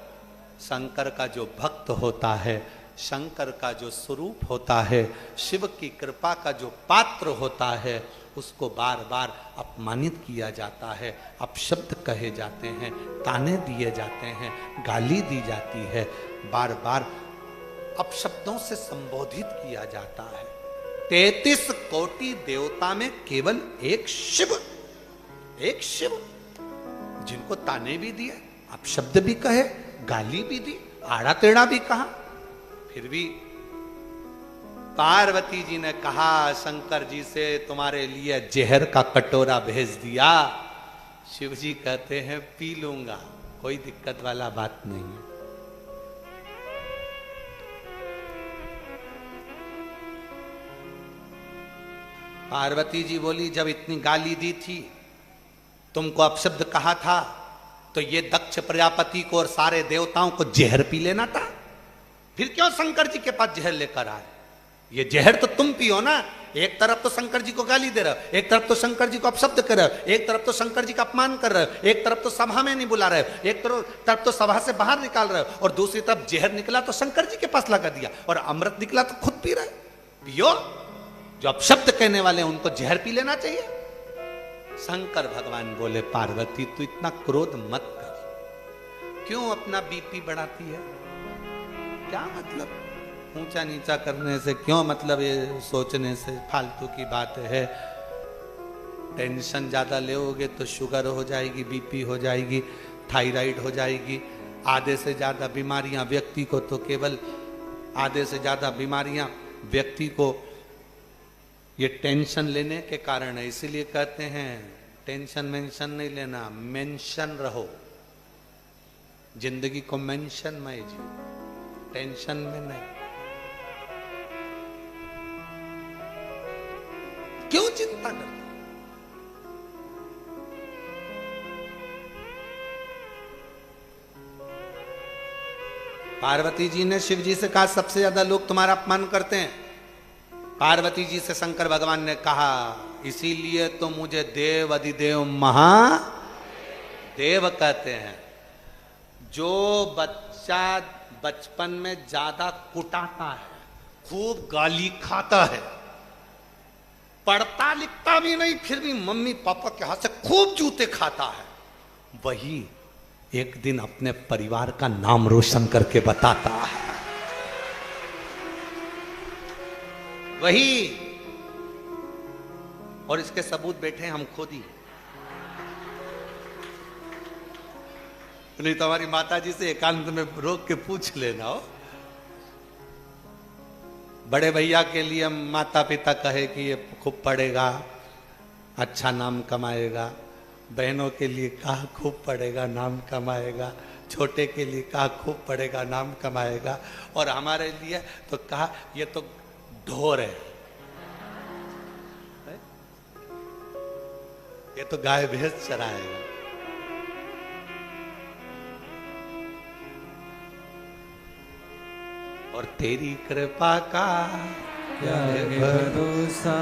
शंकर का जो भक्त होता है, शंकर का जो स्वरूप होता है, शिव की कृपा का जो पात्र होता है, उसको बार बार अपमानित किया जाता है, अपशब्द कहे जाते हैं, ताने दिए जाते हैं, गाली दी जाती है, बार बार अपशब्दों से संबोधित किया जाता है। 33 कोटि देवता में केवल एक शिव जिनको ताने भी दिए, अपशब्द भी कहे, गाली भी दी, आड़ा टेढ़ा भी कहा, फिर भी पार्वती जी ने कहा शंकर जी से, तुम्हारे लिए जहर का कटोरा भेज दिया। शिव जी कहते हैं पी लूंगा, कोई दिक्कत वाला बात नहीं है। पार्वती जी बोली, जब इतनी गाली दी थी, तुमको अपशब्द कहा था, तो ये दक्ष प्रजापति को और सारे देवताओं को जहर पी लेना था। फिर क्यों शंकर जी के पास जहर लेकर आए? ये जहर तो तुम पियो ना। एक तरफ तो शंकर जी को गाली दे रहे हो, एक तरफ तो शंकर जी को अपशब्द कर रहे हो, एक तरफ तो शंकर जी का अपमान कर रहे हो, एक तरफ तो सभा में नहीं बुला रहे हो, एक तरफ तो सभा से बाहर निकाल रहे हो, और दूसरी तरफ जहर निकला तो शंकर जी के पास लगा दिया, और अमृत निकला तो खुद पी रहे। पियो, जो अपशब्द कहने वाले हैं उनको जहर पी लेना चाहिए। शंकर भगवान बोले, पार्वती तू इतना क्रोध मत कर, क्यों अपना बीपी बढ़ाती है? क्या मतलब ऊंचा नीचा करने से, क्यों मतलब ये सोचने से? फालतू की बात है। टेंशन ज्यादा लेओगे तो शुगर हो जाएगी, बीपी हो जाएगी, थायराइड हो जाएगी, आधे से ज्यादा बीमारियां व्यक्ति को, तो केवल आधे से ज्यादा बीमारियां व्यक्ति को ये टेंशन लेने के कारण है। इसीलिए कहते हैं टेंशन मेंशन नहीं लेना, मेंशन रहो, जिंदगी को मेंशन में जी, टेंशन में नहीं। क्यों चिंता करते? पार्वती जी ने शिव जी से कहा, सबसे ज्यादा लोग तुम्हारा अपमान करते हैं। पार्वती जी से शंकर भगवान ने कहा, इसीलिए तो मुझे देव अधिदेव महादेव कहते हैं। जो बच्चा बचपन में ज्यादा कुटाता है, खूब गाली खाता है, पढ़ता लिखता भी नहीं, फिर भी मम्मी पापा के हाथ से खूब जूते खाता है, वही एक दिन अपने परिवार का नाम रोशन करके बताता है। वही, और इसके सबूत बैठे हम खुद ही। नहीं तो हमारी माता जी से एकांत में रोक के पूछ लेना हो। बड़े भैया के लिए माता पिता कहे कि ये खूब पढ़ेगा, अच्छा नाम कमाएगा, बहनों के लिए कहा खूब पढ़ेगा, नाम कमाएगा, छोटे के लिए कहा खूब पढ़ेगा, नाम कमाएगा, और हमारे लिए तो कहा ये तो ढोर है, ये तो गाय भैंस चराएगा। और तेरी कृपा का क्या भरोसा,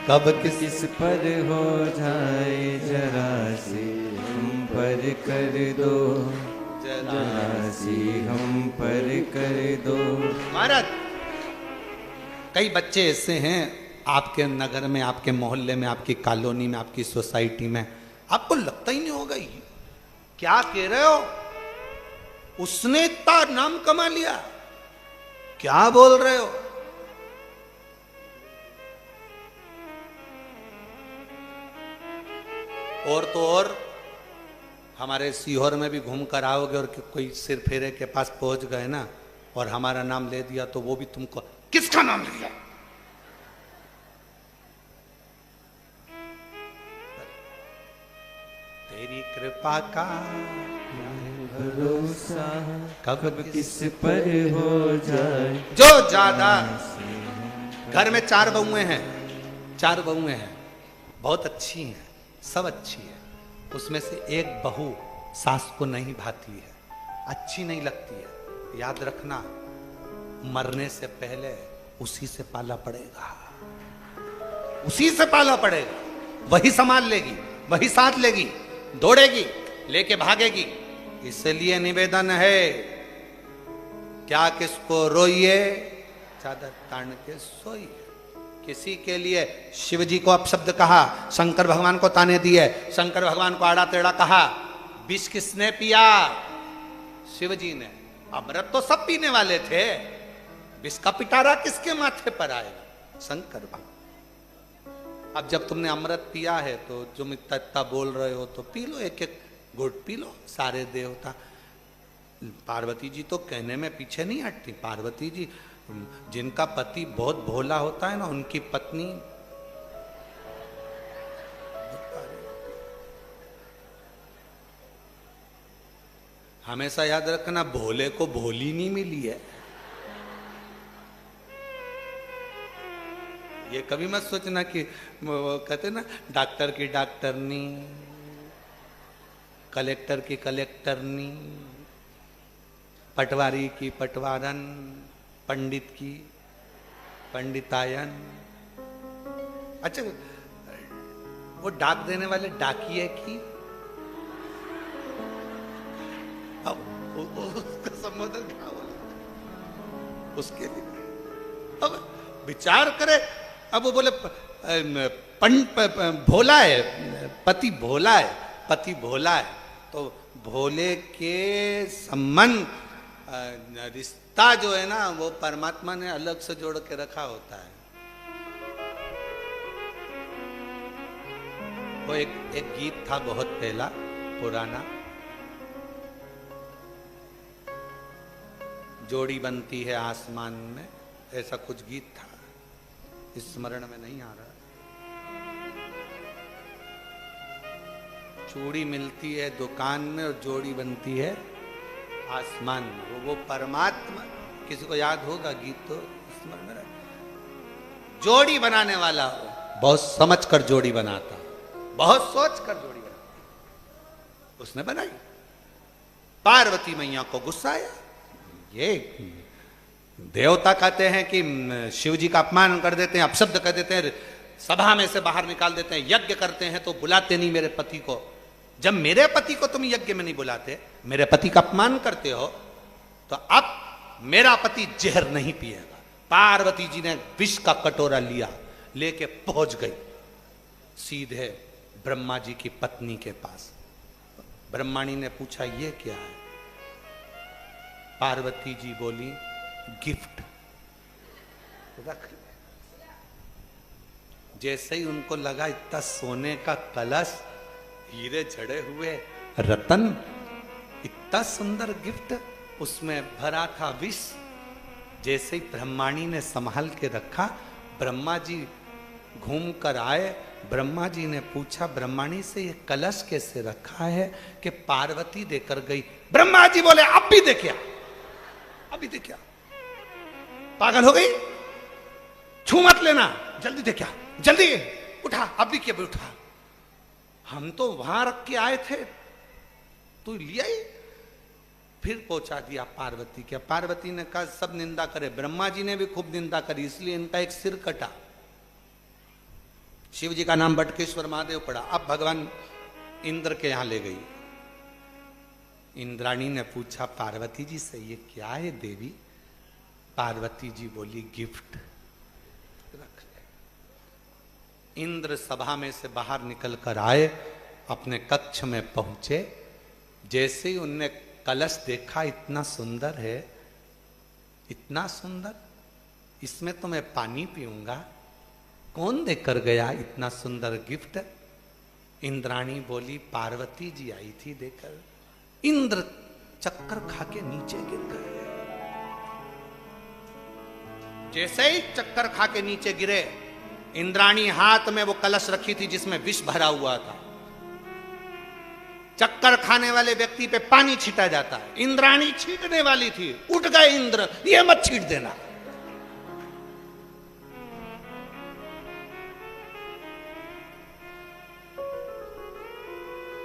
कब किस पर हो जाए, जरा सी हम पर कर दो, जरा सी हम पर कर दो। महाराज, कई बच्चे ऐसे हैं आपके नगर में, आपके मोहल्ले में, आपकी कॉलोनी में, आपकी सोसाइटी में, आपको लगता ही नहीं होगा ये क्या कह रहे हो, उसने इतना नाम कमा लिया, क्या बोल रहे हो? और तो और हमारे सीहोर में भी घूम कर आओगे और कोई सिर फेरे के पास पहुंच गए ना और हमारा नाम ले दिया तो वो भी तुमको किसका नाम लिया, तेरी कृपा का भरोसा कब किस पर हो जाए। जो ज्यादा घर में 4 बहुएं हैं, 4 बहुएं हैं, बहुत अच्छी हैं, सब अच्छी है, उसमें से एक बहू सास को नहीं भाती है, अच्छी नहीं लगती है। याद रखना, मरने से पहले उसी से पाला पड़ेगा, उसी से पाला पड़ेगा, वही संभाल लेगी, वही साथ लेगी, दौड़ेगी, लेके भागेगी। इसलिए निवेदन है, क्या किसको रोइए, चादर तान के सोइए। किसी के लिए शिव जी को अपशब्द कहा, शंकर भगवान को ताने दिए, शंकर भगवान को आड़ा टेढ़ा कहा। विष किसने पिया? शिव जी ने। अमृत तो सब पीने वाले थे, विष का पिटारा किसके माथे पर आएगा? शंकर भगवान। अब जब तुमने अमृत पिया है तो तुम इतना इतना बोल रहे हो तो पी लो, एक एक घुट पी लो। सारे देवता, पार्वती जी तो कहने में पीछे नहीं हटती। पार्वती जी, जिनका पति बहुत भोला होता है ना, उनकी पत्नी हमेशा याद रखना, भोले को भोली नहीं मिली है। ये कभी मत सोचना कि वो कहते ना, डॉक्टर की डॉक्टरनी, कलेक्टर की कलेक्टरनी, पटवारी की पटवारन, पंडित की पंडितायन। अच्छा, वो डाक देने वाले डाकिए की, अब उसका संबोधन क्या बोला उसके लिए? अब विचार करे। अब वो बोले भोला है, पति भोला है, पति भोला है, तो भोले के संबंध रिश्ता जो है ना, वो परमात्मा ने अलग से जोड़ के रखा होता है। वो एक गीत था बहुत पहला, पुराना, जोड़ी बनती है आसमान में, ऐसा कुछ गीत था, स्मरण में नहीं आ रहा। चूड़ी मिलती है दुकान में और जोड़ी बनती है आसमान में। वो परमात्मा, किसी को याद होगा गीत तो स्मरण में रहे। जोड़ी बनाने वाला बहुत समझ कर जोड़ी बनाता, बहुत सोच कर जोड़ी बनाता, उसने बनाई। पार्वती मैया को गुस्सा आया। ये देवता कहते हैं कि शिव जी का अपमान कर देते हैं, अपशब्द कर देते हैं, सभा में से बाहर निकाल देते हैं, यज्ञ करते हैं तो बुलाते नहीं मेरे पति को। जब मेरे पति को तुम यज्ञ में नहीं बुलाते, मेरे पति का अपमान करते हो, तो अब मेरा पति जहर नहीं पिएगा। पार्वती जी ने विष का कटोरा लिया, लेके पहुंच गई सीधे ब्रह्मा जी की पत्नी के पास। ब्रह्माणी ने पूछा ये क्या है? पार्वती जी बोली गिफ्ट रख। जैसे ही उनको लगा इतना सोने का कलश, हीरे जड़े हुए रतन, इतना सुंदर गिफ्ट, उसमें भरा था विष। जैसे ही ब्रह्माणी ने संभाल के रखा, ब्रह्मा जी घूम कर आए। ब्रह्मा जी ने पूछा ब्रह्माणी से, ये कलश कैसे रखा है? कि पार्वती देकर गई। ब्रह्मा जी बोले अब भी देखिया, अभी देखिया, पागल हो गई, छू मत लेना, जल्दी देखिया, जल्दी उठा, अब भी क्या उठा, हम तो वहां रख के आए थे, तू लिया ही। फिर पहुंचा दिया पार्वती के। पार्वती ने कहा सब निंदा करे, ब्रह्मा जी ने भी खूब निंदा करी, इसलिए इनका एक सिर कटा। शिव जी का नाम बटकेश्वर महादेव पड़ा। अब भगवान इंद्र के यहां ले गई। इंद्राणी ने पूछा पार्वती जी से, ये क्या है देवी? पार्वती जी बोली गिफ्ट रख ले। इंद्र सभा में से बाहर निकल कर आए, अपने कक्ष में पहुंचे। जैसे ही उनने कलश देखा, इतना सुंदर है, इतना सुंदर, इसमें तो मैं पानी पीऊंगा। कौन देकर गया इतना सुंदर गिफ्ट? इंद्राणी बोली पार्वती जी आई थी देकर, इंद्र चक्कर खा के नीचे गिर गए। जैसे ही चक्कर खा के नीचे गिरे, इंद्राणी हाथ में वो कलश रखी थी जिसमें विष भरा हुआ था। चक्कर खाने वाले व्यक्ति पे पानी छीटा जाता है, इंद्राणी छीटने वाली थी, उठ गए इंद्र, ये मत छीट देना।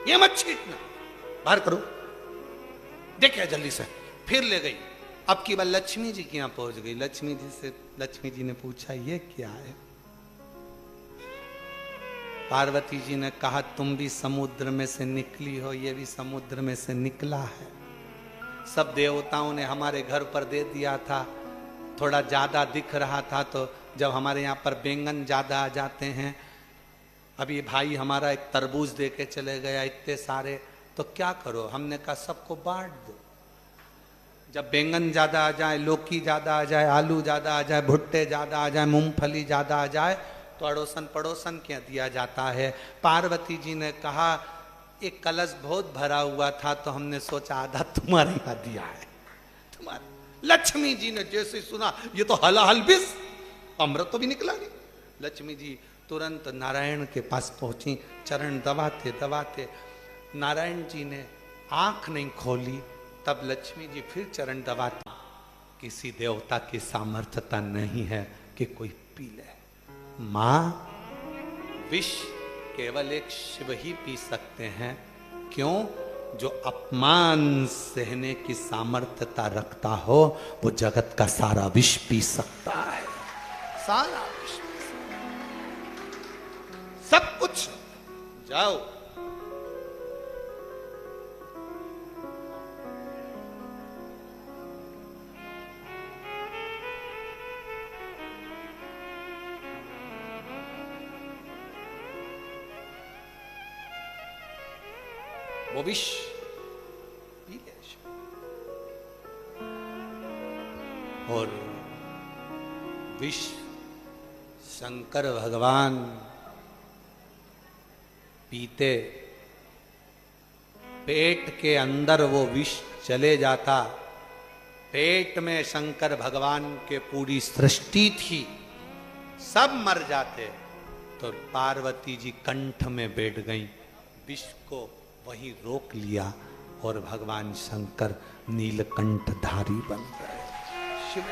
ये मत छीटना, बाहर करो। देखिए जल्दी से, फिर ले गई। अब की बार लक्ष्मी जी के यहां पहुंच गई। लक्ष्मी जी ने पूछा ये क्या है? पार्वती जी ने कहा तुम भी समुद्र में से निकली हो, ये भी समुद्र में से निकला है। सब देवताओं ने हमारे घर पर दे दिया था, थोड़ा ज्यादा दिख रहा था, तो जब हमारे यहाँ पर बैंगन ज्यादा आ जाते हैं, अभी भाई हमारा एक तरबूज दे के चले गया इतने सारे, तो क्या करो? हमने कहा सबको बांट दो। जब बैंगन ज्यादा आ जाए, लौकी ज्यादा आ जाए, आलू ज्यादा आ जाए, भुट्टे ज्यादा आ जाए, मूंगफली ज्यादा आ जाए, तो अड़ोसन पड़ोसन क्या दिया जाता है। पार्वती जी ने कहा एक कलश बहुत भरा हुआ था, तो हमने सोचा आधा तुम्हारे यहाँ दिया है, तुम्हारे। लक्ष्मी जी ने जैसे सुना ये तो हलाहल बिस, अमृत तो भी निकला नहीं। लक्ष्मी जी तुरंत नारायण के पास पहुंची, चरण दबाते दबाते। नारायण जी ने आंख नहीं खोली, तब लक्ष्मी जी फिर चरण दबाती। किसी देवता की सामर्थ्यता नहीं है कि कोई पी ले। मां, विष केवल एक शिव ही पी सकते हैं। क्यों? जो अपमान सहने की सामर्थ्यता रखता हो, वो जगत का सारा विष पी सकता है, सारा विष पी सकता है, सब कुछ। जाओ वो विष पी ले। और विष शंकर भगवान पीते, पेट के अंदर वो विष चले जाता। पेट में शंकर भगवान के पूरी सृष्टि थी, सब मर जाते, तो पार्वती जी कंठ में बैठ गई, विष को वहीं रोक लिया, और भगवान शंकर नीलकंठधारी बन गए। शिव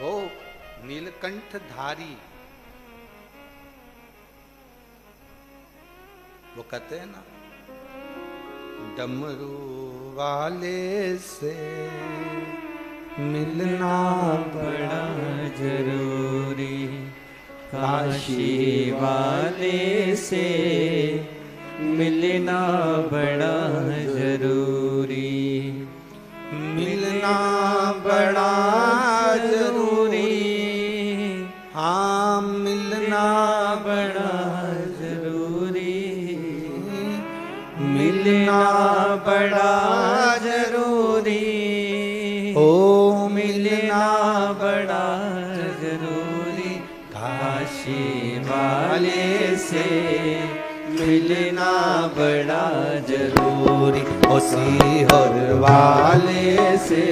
वो नीलकंठधारी, वो कहते हैं ना, डमरू वाले से मिलना बड़ा जरूरी, काशी वाले से मिलना बड़ा जरूरी, मिलना बड़ा जरूरी, हाँ मिलना बड़ा जरूरी, मिलना बड़ा जरूरी, ओ मिलना बड़ा जरूरी, काशी वाले से मिलना बड़ा जरूरी, ओ सीहोर वाले से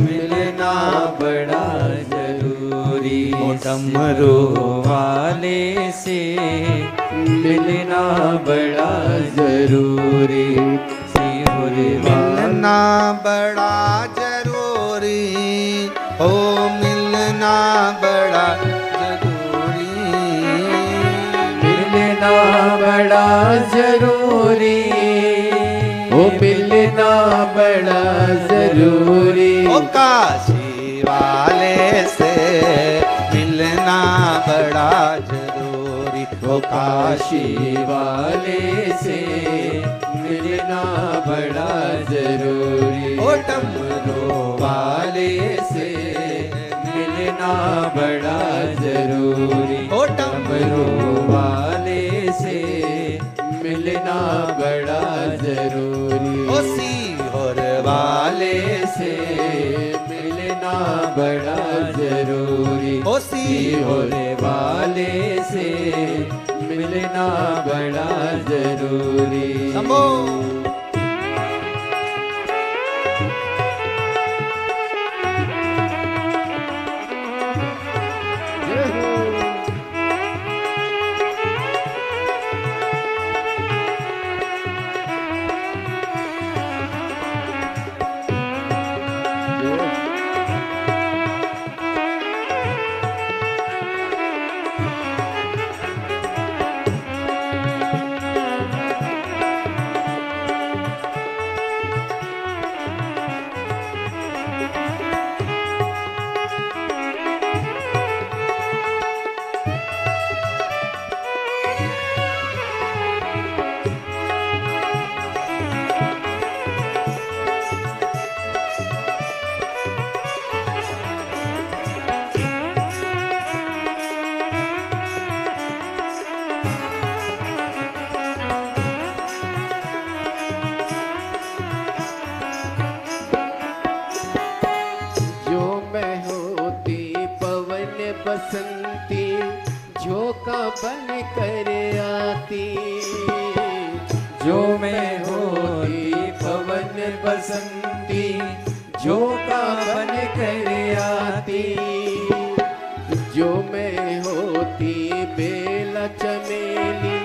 मिलना बड़ा जरूरी, ओ डमरू वाले से मिलना बड़ा जरूरी, सीहोर मिलना बड़ा जरूरी, ओ मिलना बड़ा जरूरी, मिलना बड़ा जरूरी, ओ मिलना बड़ा जरूरी, ओ काशी वाले से मिलना बड़ा जरूरी, ओ काशी वाले से मिलना बड़ा जरूरी, ओ डमरू वाले से मिलना बड़ा जरूरी, ओ डमरू वाले से मिलना मिलना बड़ा जरूरी। ओ सीहोर वाले से मिलना बड़ा जरूरी। ओ सीहोर वाले से मिलना बड़ा जरूरी। शंभो। बसंती झोंका बन कर आती। जो मैं होती पवन बसंती झोंका बन कर आती। जो मैं होती बेला चमेली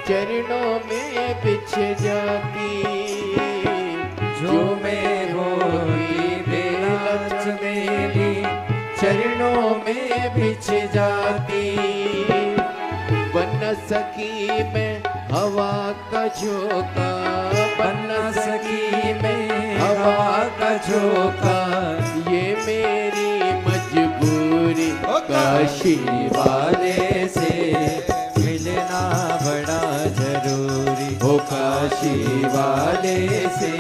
चरणों में बिछ जाती। जो मैं होती बेला चमेली चरणों में बिछ जाती। बन सकी मैं हवा का झोंका, बन सकी मैं हवा का झोंका। ये मेरी मजबूरी काशी वाले से मिलना बड़ा जरूरी। हो काशी वाले से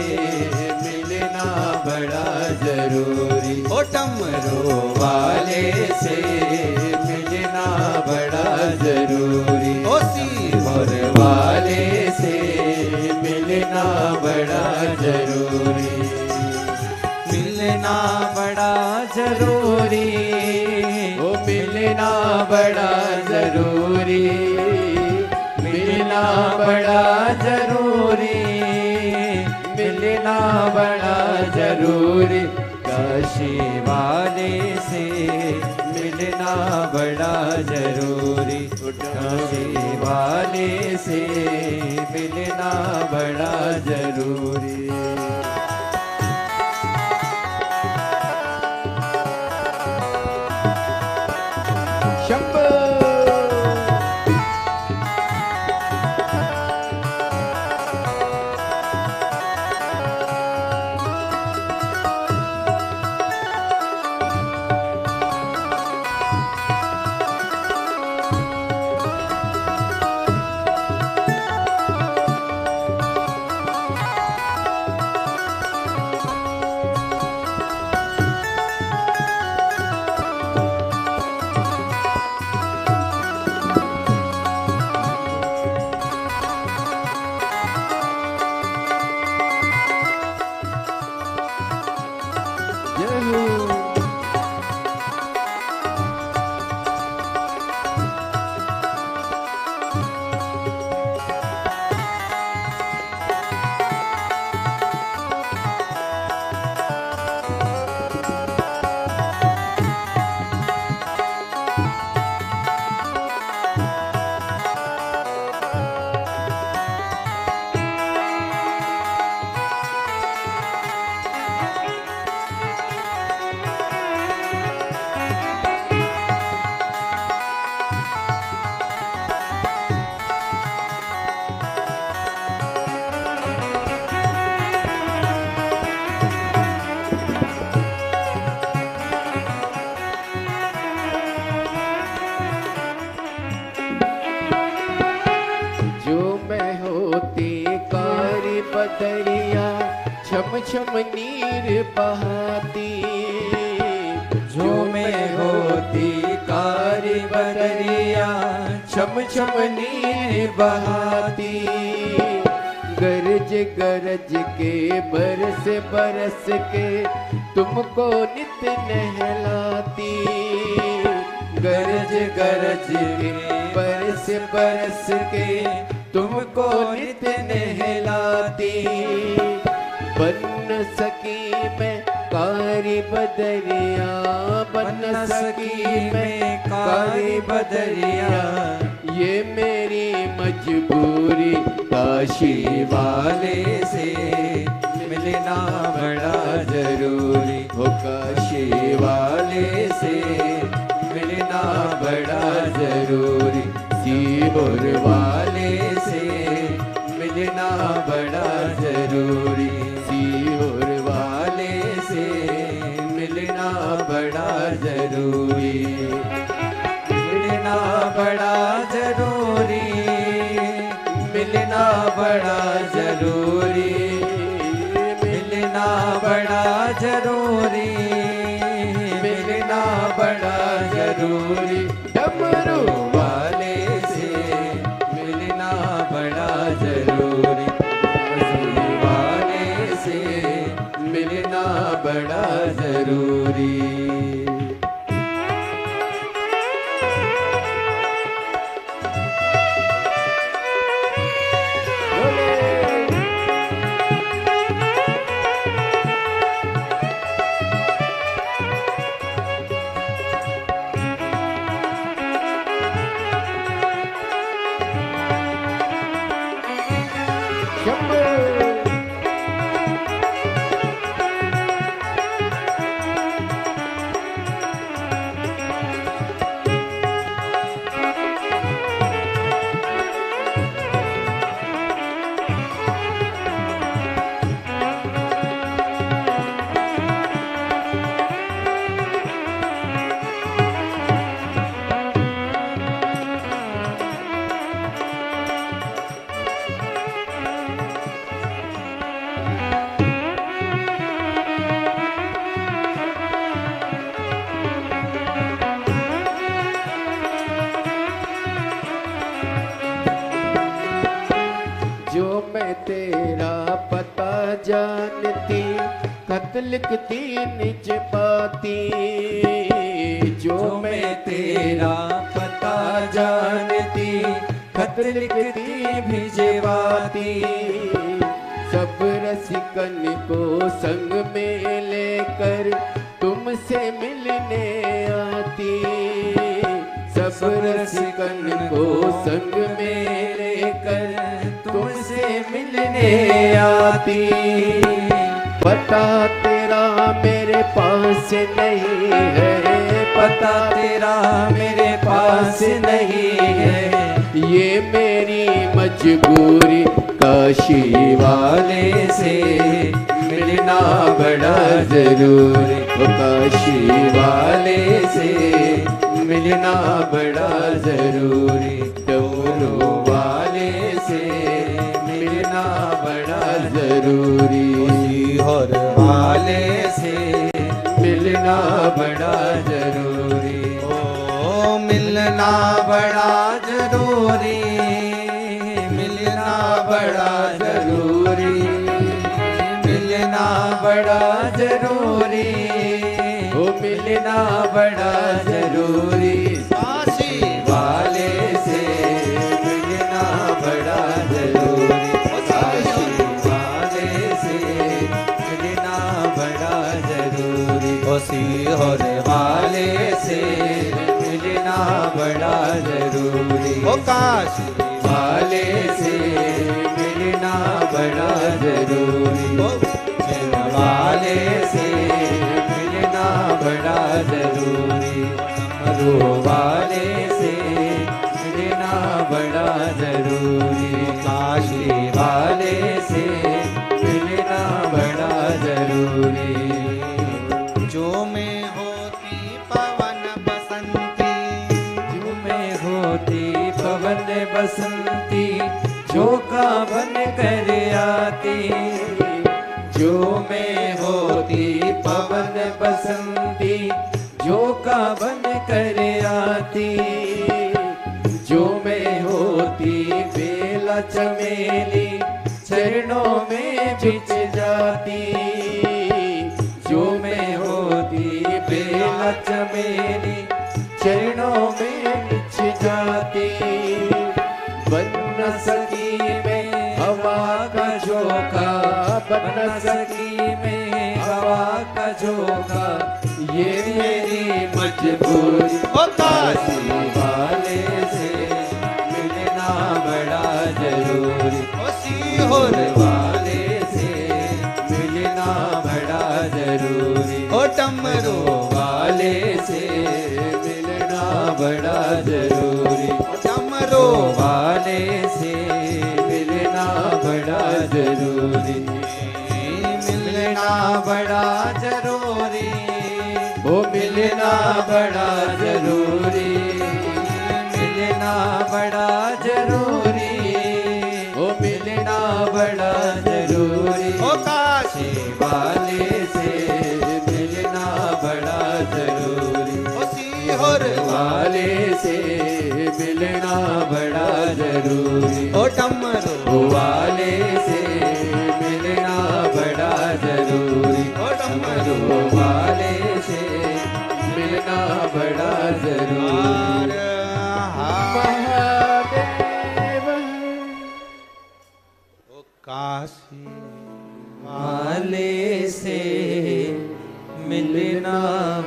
मिलना बड़ा जरूरी। ओ डमरू वाले से मिलना बड़ा जरूरी। ओ सीहोर वाले से मिलना बड़ा जरूरी। मिलना बड़ा जरूरी। ओ मिलना बड़ा जरूरी। मिलना बड़ा जरूरी। मिलना बड़ा जरूरी। काशी वाले से मिलना बड़ा जरूरी। काशी वाले से मिलना बड़ा जरूरी। शंभो। छम छम नीर बहाती। जो में होती कारी बदरिया छम छम नीर बहाती। गरज गरज के बरस बरस के तुमको नित नहलाती। गरज गरज के बरस बरस के तुमको नित नहलाती। बन सकी मैं कारी बदरिया, बन सकी मैं कारी बदरिया, ये मेरी मजबूरी काशी वाले से मिलना बड़ा जरूरी। हो काशी वाले से मिलना बड़ा जरूरी। सीहोर वाले से मिलना बड़ा जरूरी। सीहोर वाले से मिलना बड़ा जरूरी। मिलना बड़ा जरूरी। मिलना बड़ा जरूरी। मिलना बड़ा जरूरी। मिलना बड़ा जरूरी। डमरू वाले से मिलना बड़ा जरूरी। वाले से मिलना बड़ा जरूरी। जो मैं तेरा पता जानती, खत लिखती निज पाती। जो मैं तेरा पता जानती, खत लिखती भिजवाती। सब रसिकन को संग में लेकर तुमसे मिलने आती। सब रसिकन को संग में लेकर तुमसे मिलने आती। पता तेरा मेरे पास नहीं है, पता तेरा मेरे पास नहीं है। ये मेरी मजबूरी काशी वाले से मिलना बड़ा जरूरी। ओ काशी वाले से मिलना बड़ा जरूरी। डमरू वाले से मिलना बड़ा जरूरी। सीहोर वाले से मिलना बड़ा जरूरी। ओ मिलना बड़ा जरूरी। मिलना बड़ा जरूरी। मिलना बड़ा जरूरी। ओ मिलना बड़ा जरूरी। काशी वाले से मिलना बड़ा जरूरी। काशी वाले से मिलना बड़ा जरूरी। ओ सीहोर वाले से मिलना बड़ा जरूरी। ओ काशी वाले से मिलना बड़ा जरूरी। ओ वाले से मिलना बड़ा जरूरी। मरु वाले से मिलना बड़ा जरूरी। काशी वाले से मिलना बड़ा जरूरी। जो में होती पवन बसंती, जो में होती पवन बसंती, झोंका बन कर आती। जो में होती पवन बसंती, कर आती, जो मैं होती बेला चमेली चरणों में बिछ जाती, जो मैं होती बेला चमेली चरणों में बिछ जाती। बन न सकी मैं हवा का झोंका, बन न सकी मैं हवा का झोंका, ये मेरी मजबूरी। ओ काशी वाले से मिलना बड़ा जरूरी, ओ सीहोर वाले से मिलना बड़ा जरूरी, ओ डमरू वाले से मिलना बड़ा जरूरी, डमरू वाले से मिलना बड़ा जरूरी, मिलना बड़ा जरूरी, वो मिलना बड़ा जरूरी, मिलना बड़ा जरूरी, वो मिलना बड़ा जरूरी। ओ काशी वाले से मिलना बड़ा जरूरी, ओ सीहोर वाले से मिलना बड़ा जरूरी, ओ डमरू वाले से मिलना बड़ा जरूरी, ओ डमरू वाले से मिलना बड़ा जरूरी। महादेव ओ काशी वाले से मिलना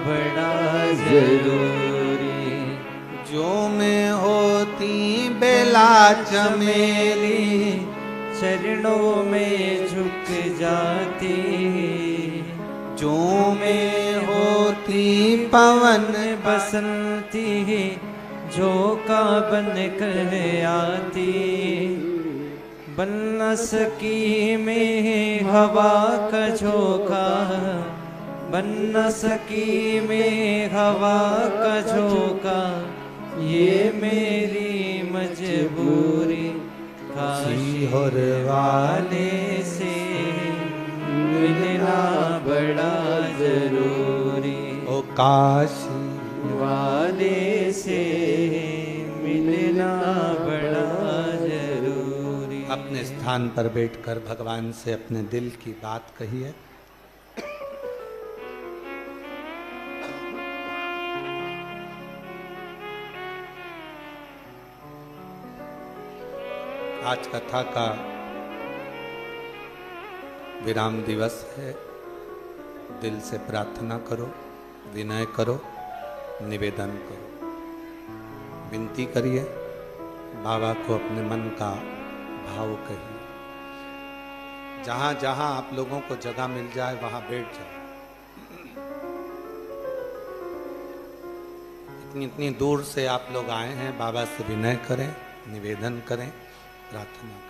बड़ा जरूरी, जो में होती बेला चमेली चरणों में झुक जाती, जो में होती पवन बसंती झोंका बन कर आती, बन न सकी में हवा का झोंका, बन न सकी में हवा का झोंका, ये मेरी मजबूरी। काशी सीहोर वाले से मिलना बड़ा जरूरी, ओ काशी वाले से मिलना बड़ा जरूरी। अपने स्थान पर बैठकर भगवान से अपने दिल की बात कहिए। आज कथा का विराम दिवस है। दिल से प्रार्थना करो, विनय करो, निवेदन करो, विनती करिए, बाबा को अपने मन का भाव कहिए। जहाँ जहाँ आप लोगों को जगह मिल जाए वहाँ बैठ जाओ। इतनी दूर से आप लोग आए हैं, बाबा से विनय करें, निवेदन करें, प्रार्थना करें।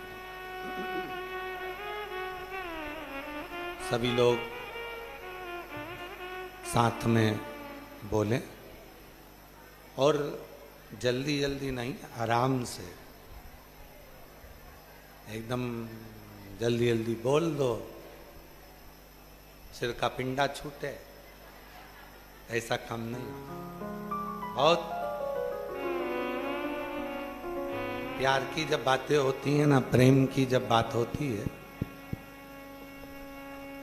सभी लोग साथ में बोलें और जल्दी जल्दी नहीं, आराम से, एकदम जल्दी जल्दी बोल दो, सिर का पिंडा छूटे, ऐसा काम नहीं। बहुत प्यार की जब बातें होती हैं ना, प्रेम की जब बात होती है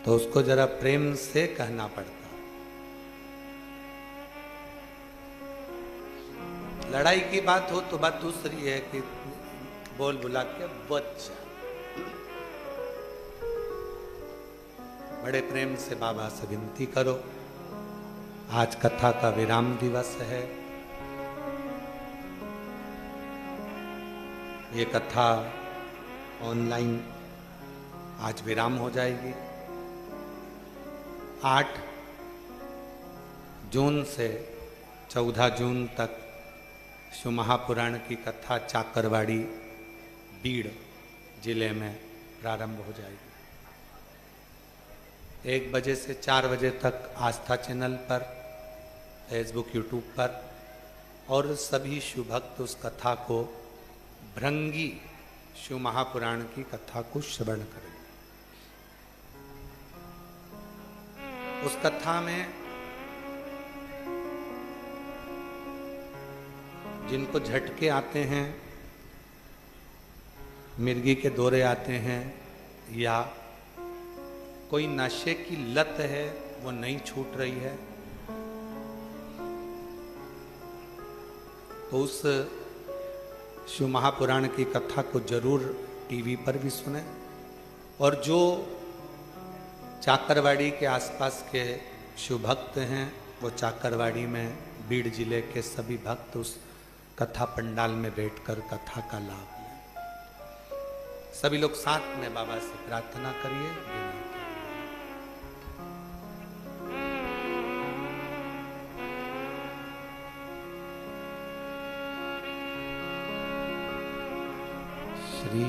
तो उसको जरा प्रेम से कहना पड़ता। लड़ाई की बात हो तो बात दूसरी है कि बोल बुला के बच्चा। बड़े प्रेम से बाबा से विनती करो। आज कथा का विराम दिवस है। ये कथा ऑनलाइन आज विराम हो जाएगी। 8 जून से 14 जून तक शिव महापुराण की कथा चाकरवाड़ी बीड़ जिले में प्रारंभ हो जाएगी। 1 बजे से 4 बजे तक आस्था चैनल पर, फेसबुक, यूट्यूब पर, और सभी शिव भक्त उस कथा को, भृंगी शिव महापुराण की कथा को श्रवण करें। उस कथा में जिनको झटके आते हैं, मिर्गी के दौरे आते हैं, या कोई नशे की लत है वो नहीं छूट रही है, तो उस शिव महापुराण की कथा को जरूर टीवी पर भी सुने। और जो चाकरवाड़ी के आसपास के शिव भक्त हैं, वो चाकरवाड़ी में बीड़ जिले के सभी भक्त उस कथा पंडाल में बैठकर कथा का लाभ लें। सभी लोग साथ में बाबा से प्रार्थना करिए, विनय करिए। श्री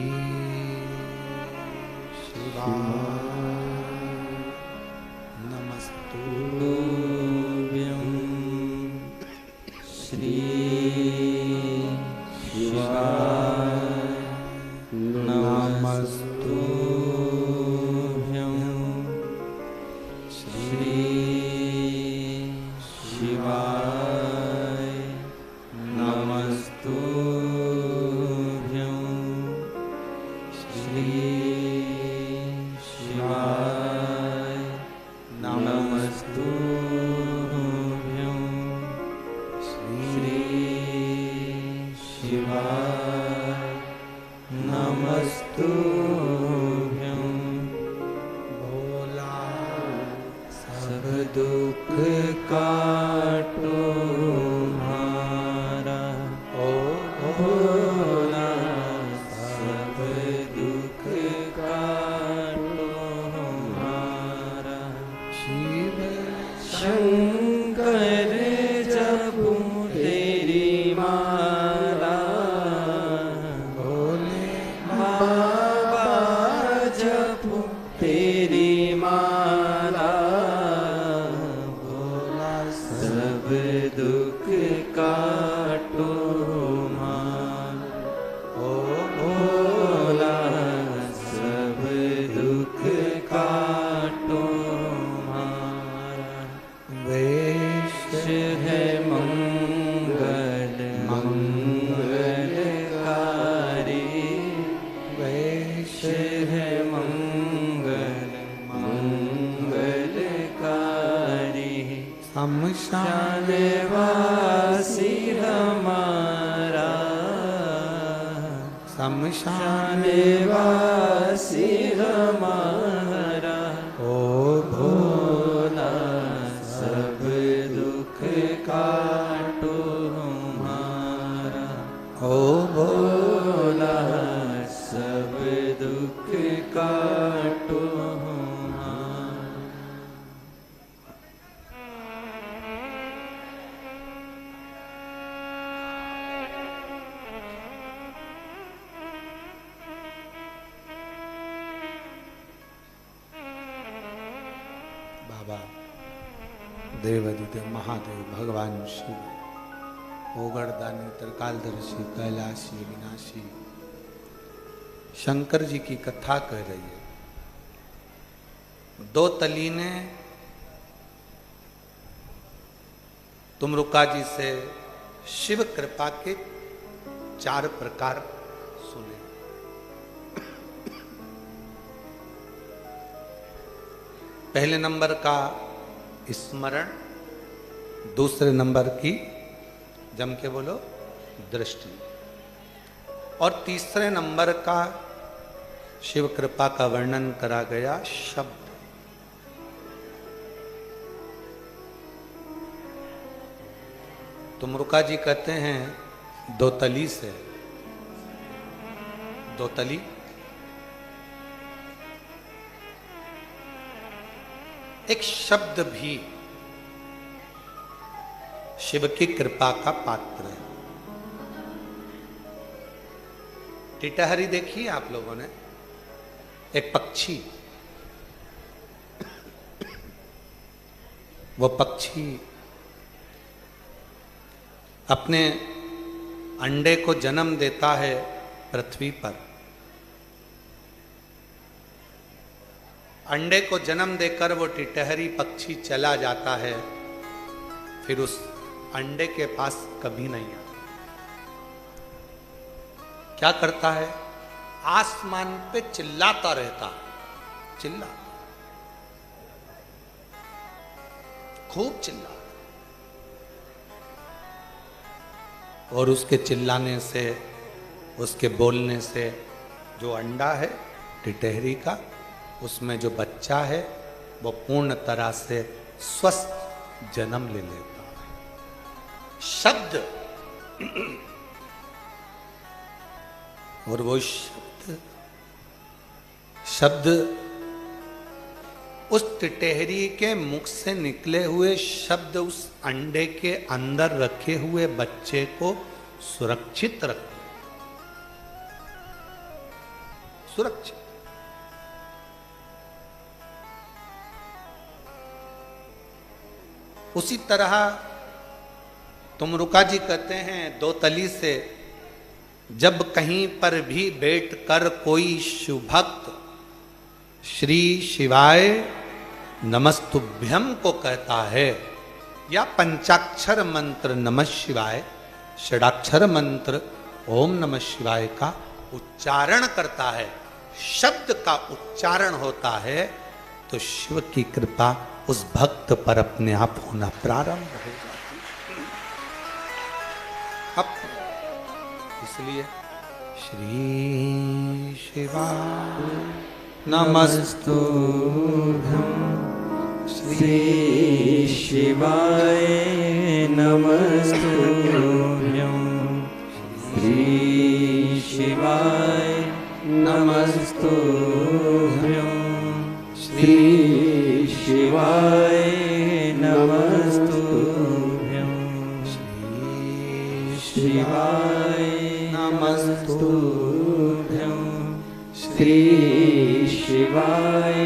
शिवाय नमस्तुभ्यं। श्री शिवाय नमस्तुभ्यं। श्री शिवाय नमस्तुभ्यं। श्री शिवाय नमस्तुभ्यं। श्री शिवाय नमस्तुभ्यं। भोला सब दुख काटो हमारा, ओ भोला सब दुख काटो हमारा। शिव शंकर जपू तेरी माला, भोले बाबा जपू तेरी माला। भोला सब दुख काटो हमारा, ओ भोला सब दुख काटो हमारा। वेश है मंगल मंगलकारी, वेश है मंगल मंगलकारी। शमशान शानवासी हमारा, शमशान शानवासी हमारा। ओ भोला सब दुख काटो हमारा, ओ भोला सब दुख काटो हमारा। बाबा देवाधिदेव महादेव भगवान शिव, ओगड़दानी त्रिकालदर्शी कैलाशी विनाशी शंकर जी की कथा कह रही है। दो तली ने तुमरुका जी से शिव कृपा के 4 प्रकार सुने। पहले नंबर का स्मरण, दूसरे नंबर की जम के बोलो दृष्टि, और तीसरे नंबर का शिव कृपा का वर्णन करा गया शब्द। तुमरुका जी कहते हैं दो तली से, दो तली एक शब्द भी शिव की कृपा का पात्र है। टिटहरी देखी आप लोगों ने, एक पक्षी, वो पक्षी अपने अंडे को जन्म देता है पृथ्वी पर। अंडे को जन्म देकर वो टिटहरी पक्षी चला जाता है, फिर उस अंडे के पास कभी नहीं आता। क्या करता है? आसमान पे चिल्लाता रहता, चिल्ला, खूब चिल्ला, और उसके चिल्लाने से, उसके बोलने से जो अंडा है टिटहरी का, उसमें जो बच्चा है वो पूर्ण तरह से स्वस्थ जन्म ले लेता है। शब्द, और वो शब्द उस टिटहरी के मुख से निकले हुए शब्द उस अंडे के अंदर रखे हुए बच्चे को सुरक्षित रखते, सुरक्षित। उसी तरह तुमरुका जी कहते हैं, दो तली से जब कहीं पर भी बैठकर कोई शुभक्त श्री शिवाय नमस्तुभ्यम को कहता है, या पंचाक्षर मंत्र नमः शिवाय, षडाक्षर मंत्र ओम नमः शिवाय का उच्चारण करता है, शब्द का उच्चारण होता है, तो शिव की कृपा उस भक्त पर अपने आप होना प्रारंभ हो जाती है। इसलिए श्री शिवाय नमस्तुभ्यं, श्री शिवाय नमस्तुभ्यं, श्री शिवाय नमस्तुभ्यं, श्री शिवाय नमस्तुभ्यं, श्री शिवाय नमस्तुभ्यं, श्री शिवाय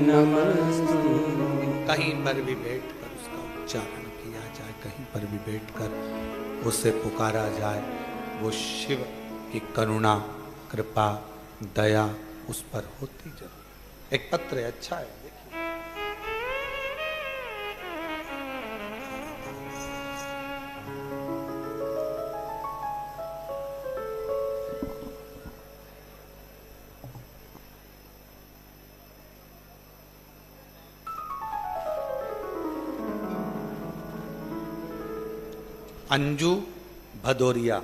नमस्तुभ्यं। कहीं पर भी बैठकर उसका उच्चारण किया जाए, कहीं पर भी बैठकर उसे पुकारा जाए, वो शिव की करुणा, कृपा, दया उस पर होती जरूर। एक पत्र है, अच्छा है, देखिए। अंजू भदौरिया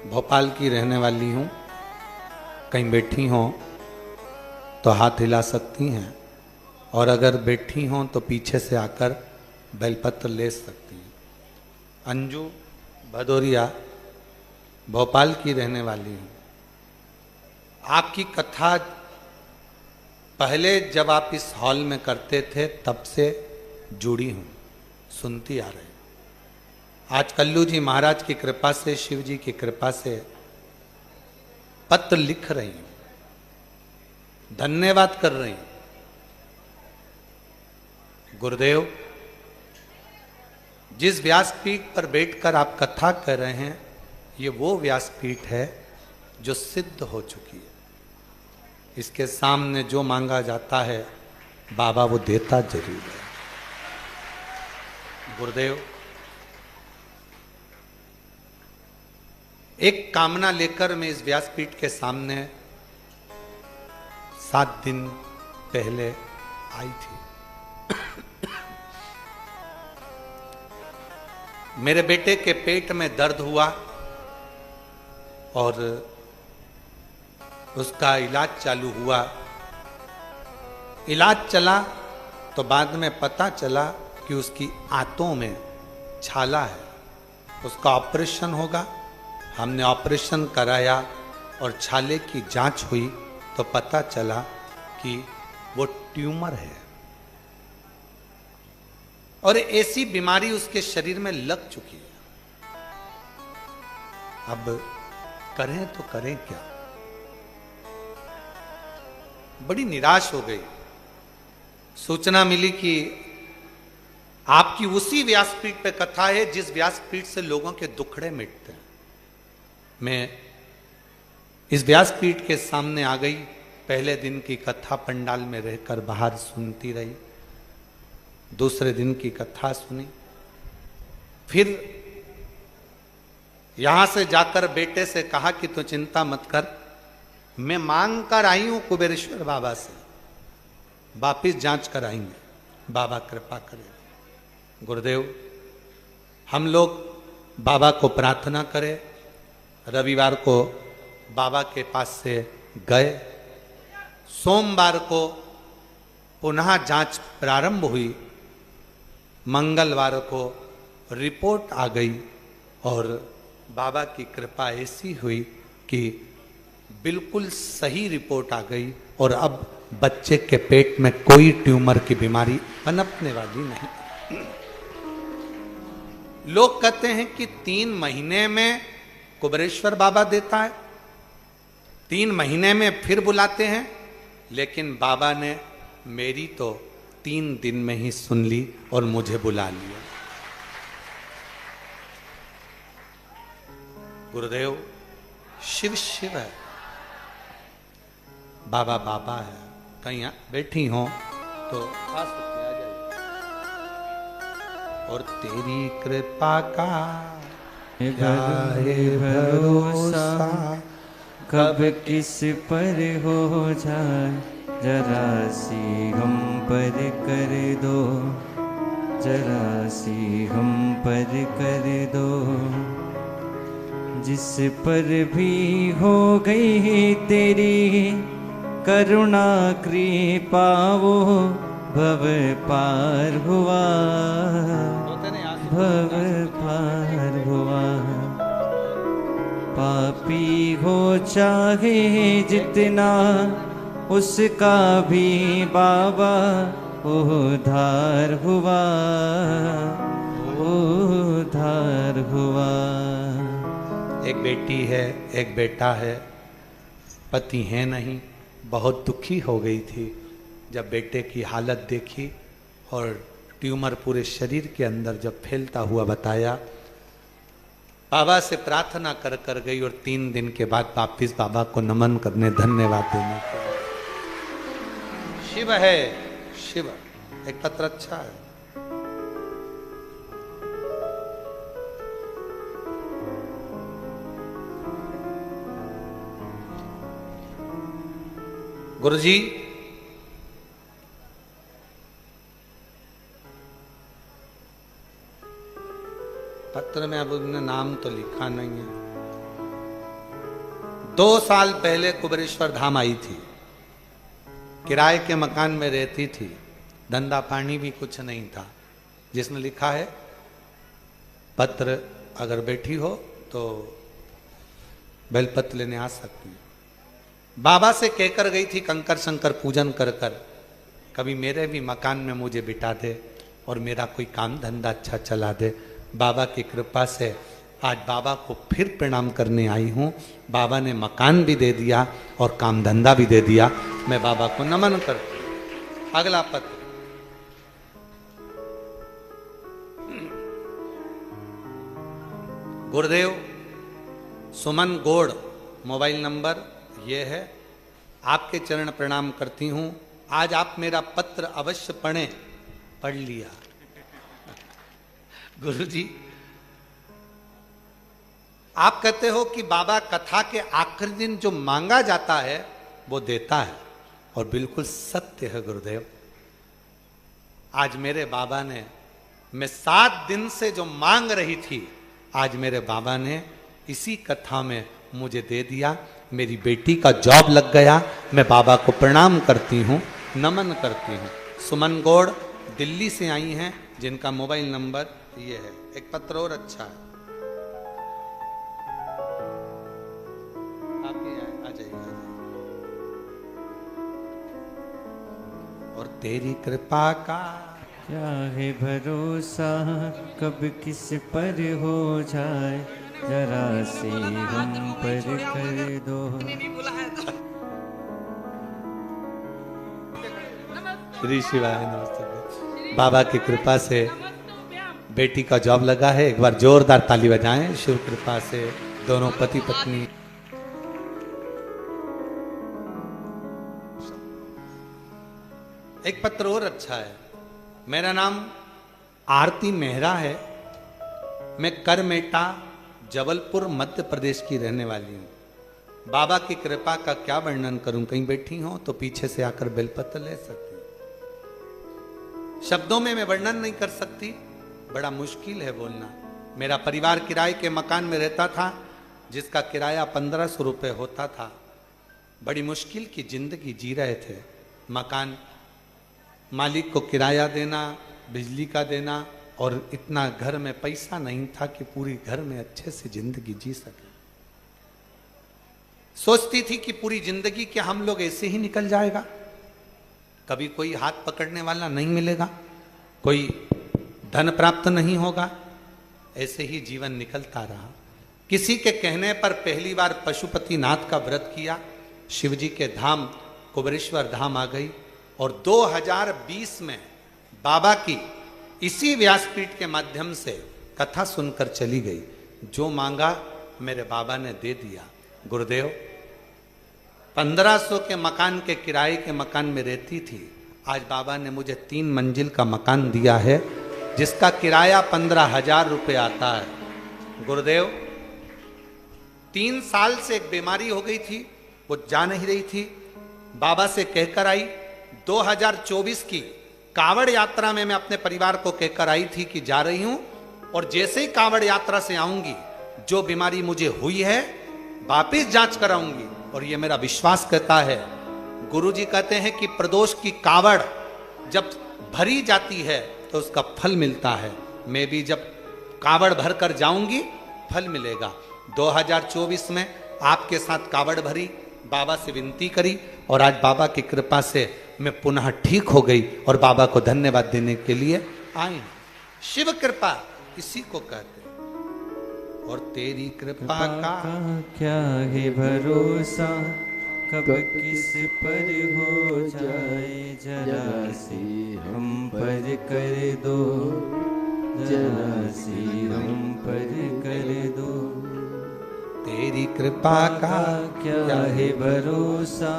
भोपाल की रहने वाली हूँ। कहीं बैठी हों तो हाथ हिला सकती हैं, और अगर बैठी हों तो पीछे से आकर बेलपत्र ले सकती हैं। अंजू भदौरिया भोपाल की रहने वाली हूँ। आपकी कथा पहले जब आप इस हॉल में करते थे तब से जुड़ी हूँ, सुनती आ रही। आज कल्लू जी महाराज की कृपा से, शिव जी की कृपा से पत्र लिख रही हूँ, धन्यवाद कर रही हूँ। गुरुदेव, जिस व्यासपीठ पर बैठकर आप कथा कर रहे हैं, ये वो व्यासपीठ है जो सिद्ध हो चुकी है। इसके सामने जो मांगा जाता है बाबा वो देता जरूर है। गुरुदेव, एक कामना लेकर मैं इस व्यासपीठ के सामने 7 दिन पहले आई थी। मेरे बेटे के पेट में दर्द हुआ और उसका इलाज चालू हुआ। इलाज चला तो बाद में पता चला कि उसकी आंतों में छाला है, उसका ऑपरेशन होगा। हमने ऑपरेशन कराया और छाले की जांच हुई तो पता चला कि वो ट्यूमर है, और ऐसी बीमारी उसके शरीर में लग चुकी है। अब करें तो करें क्या? बड़ी निराश हो गई। सूचना मिली कि आपकी उसी व्यासपीठ पे कथा है जिस व्यासपीठ से लोगों के दुखड़े मिटते हैं। मैं इस व्यासपीठ के सामने आ गई। पहले दिन की कथा पंडाल में रहकर बाहर सुनती रही, दूसरे दिन की कथा सुनी, फिर यहां से जाकर बेटे से कहा कि तू चिंता मत कर, मैं मांग कर आई हूं कुबेरेश्वर बाबा से, वापिस जांच कर आएंगे, बाबा कृपा करें। गुरुदेव, हम लोग बाबा को प्रार्थना करें। रविवार को बाबा के पास से गए, सोमवार को पुनः जांच प्रारंभ हुई, मंगलवार को रिपोर्ट आ गई और बाबा की कृपा ऐसी हुई कि बिल्कुल सही रिपोर्ट आ गई और अब बच्चे के पेट में कोई ट्यूमर की बीमारी पनपने वाली नहीं। लोग कहते हैं कि 3 महीने में कुबेरेश्वर बाबा देता है, 3 महीने में फिर बुलाते हैं, लेकिन बाबा ने मेरी तो 3 दिन में ही सुन ली और मुझे बुला लिया। गुरुदेव, शिव शिव है, बाबा बाबा है। कहीं बैठी हो तो आ सकते, आ जाइए। और तेरी कृपा का क्या है भरोसा, कब किस पर हो जाए, जरा सी हम पर कर दो, जरा सी हम पर कर दो। जिस पर भी हो गई तेरी करुणा कृपा, वो भव पार हुआ, भव पार हुआ। पापी हो चाहे जितना, उसका भी बाबा उद्धार हुआ, उद्धार हुआ। एक बेटी है, एक बेटा है, पति है नहीं, बहुत दुखी हो गई थी जब बेटे की हालत देखी और ट्यूमर पूरे शरीर के अंदर जब फैलता हुआ बताया। बाबा से प्रार्थना कर कर गई और 3 दिन के बाद वापिस बाबा को नमन करने, धन्यवाद देने के लिए। शिव है, शिव। एक पत्र अच्छा है। गुरुजी, पत्र में अब उन्होंने नाम तो लिखा नहीं है। 2 साल पहले कुबेरेश्वर धाम आई थी, किराए के मकान में रहती थी, धंधा पानी भी कुछ नहीं था। जिसने लिखा है पत्र, अगर बैठी हो तो बेलपत्र लेने आ सकती है। बाबा से कहकर गई थी कंकर शंकर पूजन कर कर, कभी मेरे भी मकान में मुझे बिठा दे और मेरा कोई काम धंधा अच्छा चला दे। बाबा की कृपा से आज बाबा को फिर प्रणाम करने आई हूँ। बाबा ने मकान भी दे दिया और काम धंधा भी दे दिया। मैं बाबा को नमन करती हूँ। अगला पत्र। गुरुदेव, सुमन गोड़, मोबाइल नंबर ये है। आपके चरण प्रणाम करती हूं। आज आप मेरा पत्र अवश्य पढ़ें। पढ़ लिया। गुरुजी, आप कहते हो कि बाबा कथा के आखिरी दिन जो मांगा जाता है वो देता है, और बिल्कुल सत्य है गुरुदेव। आज मेरे बाबा ने, मैं 7 दिन से जो मांग रही थी, आज मेरे बाबा ने इसी कथा में मुझे दे दिया। मेरी बेटी का जॉब लग गया। मैं बाबा को प्रणाम करती हूँ, नमन करती हूँ। सुमन गौड़ दिल्ली से आई हैं, जिनका मोबाइल नंबर ये है। एक पत्र और अच्छा है, आप ही आ जाइए। और तेरी कृपा का क्या है भरोसा, कब किस पर हो जाए, जरा से हम पर कर दो। श्री शिवाय, नमस्ते। बाबा की कृपा से बेटी का जॉब लगा है। एक बार जोरदार ताली बजाएं। शिव कृपा से दोनों पति पत्नी। एक पत्र और अच्छा है। मेरा नाम आरती मेहरा है। मैं करमेटा जबलपुर मध्य प्रदेश की रहने वाली हूँ। बाबा की कृपा का क्या वर्णन करूं, कहीं बैठी हो तो पीछे से आकर बेलपत्र ले सकती हूं। शब्दों में मैं वर्णन नहीं कर सकती, बड़ा मुश्किल है बोलना। मेरा परिवार किराए के मकान में रहता था, जिसका किराया 1500 रुपये होता था। बड़ी मुश्किल की जिंदगी जी रहे थे। मकान मालिक को किराया देना, बिजली का देना, और इतना घर में पैसा नहीं था कि पूरी घर में अच्छे से जिंदगी जी सके। सोचती थी कि पूरी जिंदगी क्या हम लोग ऐसे ही निकल जाएगा, कभी कोई हाथ पकड़ने वाला नहीं मिलेगा, कोई धन प्राप्त नहीं होगा, ऐसे ही जीवन निकलता रहा। किसी के कहने पर पहली बार पशुपतिनाथ का व्रत किया, शिवजी के धाम कुबेरेश्वर धाम आ गई, और 2020 में बाबा की इसी व्यासपीठ के माध्यम से कथा सुनकर चली गई। जो मांगा मेरे बाबा ने दे दिया। गुरुदेव, 1500 के मकान के किराए के मकान में रहती थी, आज बाबा ने मुझे 3 मंजिल का मकान दिया है, जिसका किराया 15,000 रुपये आता है। गुरुदेव, 3 साल से एक बीमारी हो गई थी, वो जा नहीं रही थी। बाबा से कहकर आई, 2024 की कांवड़ यात्रा में मैं अपने परिवार को कहकर आई थी कि जा रही हूं, और जैसे ही कांवड़ यात्रा से आऊंगी, जो बीमारी मुझे हुई है वापिस जांच कराऊंगी। और ये मेरा विश्वास कहता है। गुरुजी कहते हैं कि प्रदोष की कांवड़ जब भरी जाती है तो उसका फल मिलता है। मैं भी जब कांवड़ भर कर जाऊंगी, फल मिलेगा। 2024 में आपके साथ कांवड़ भरी, बाबा से विनती करी, और आज बाबा की कृपा से मैं पुनः ठीक हो गई और बाबा को धन्यवाद देने के लिए आई। शिव कृपा इसी को कहते हैं। और तेरी कृपा का क्या है भरोसा, कब किस पर हो जाए, जरा सी हम पर कर दो, जरा सी हम पर कर दो। तेरी कृपा का क्या है भरोसा।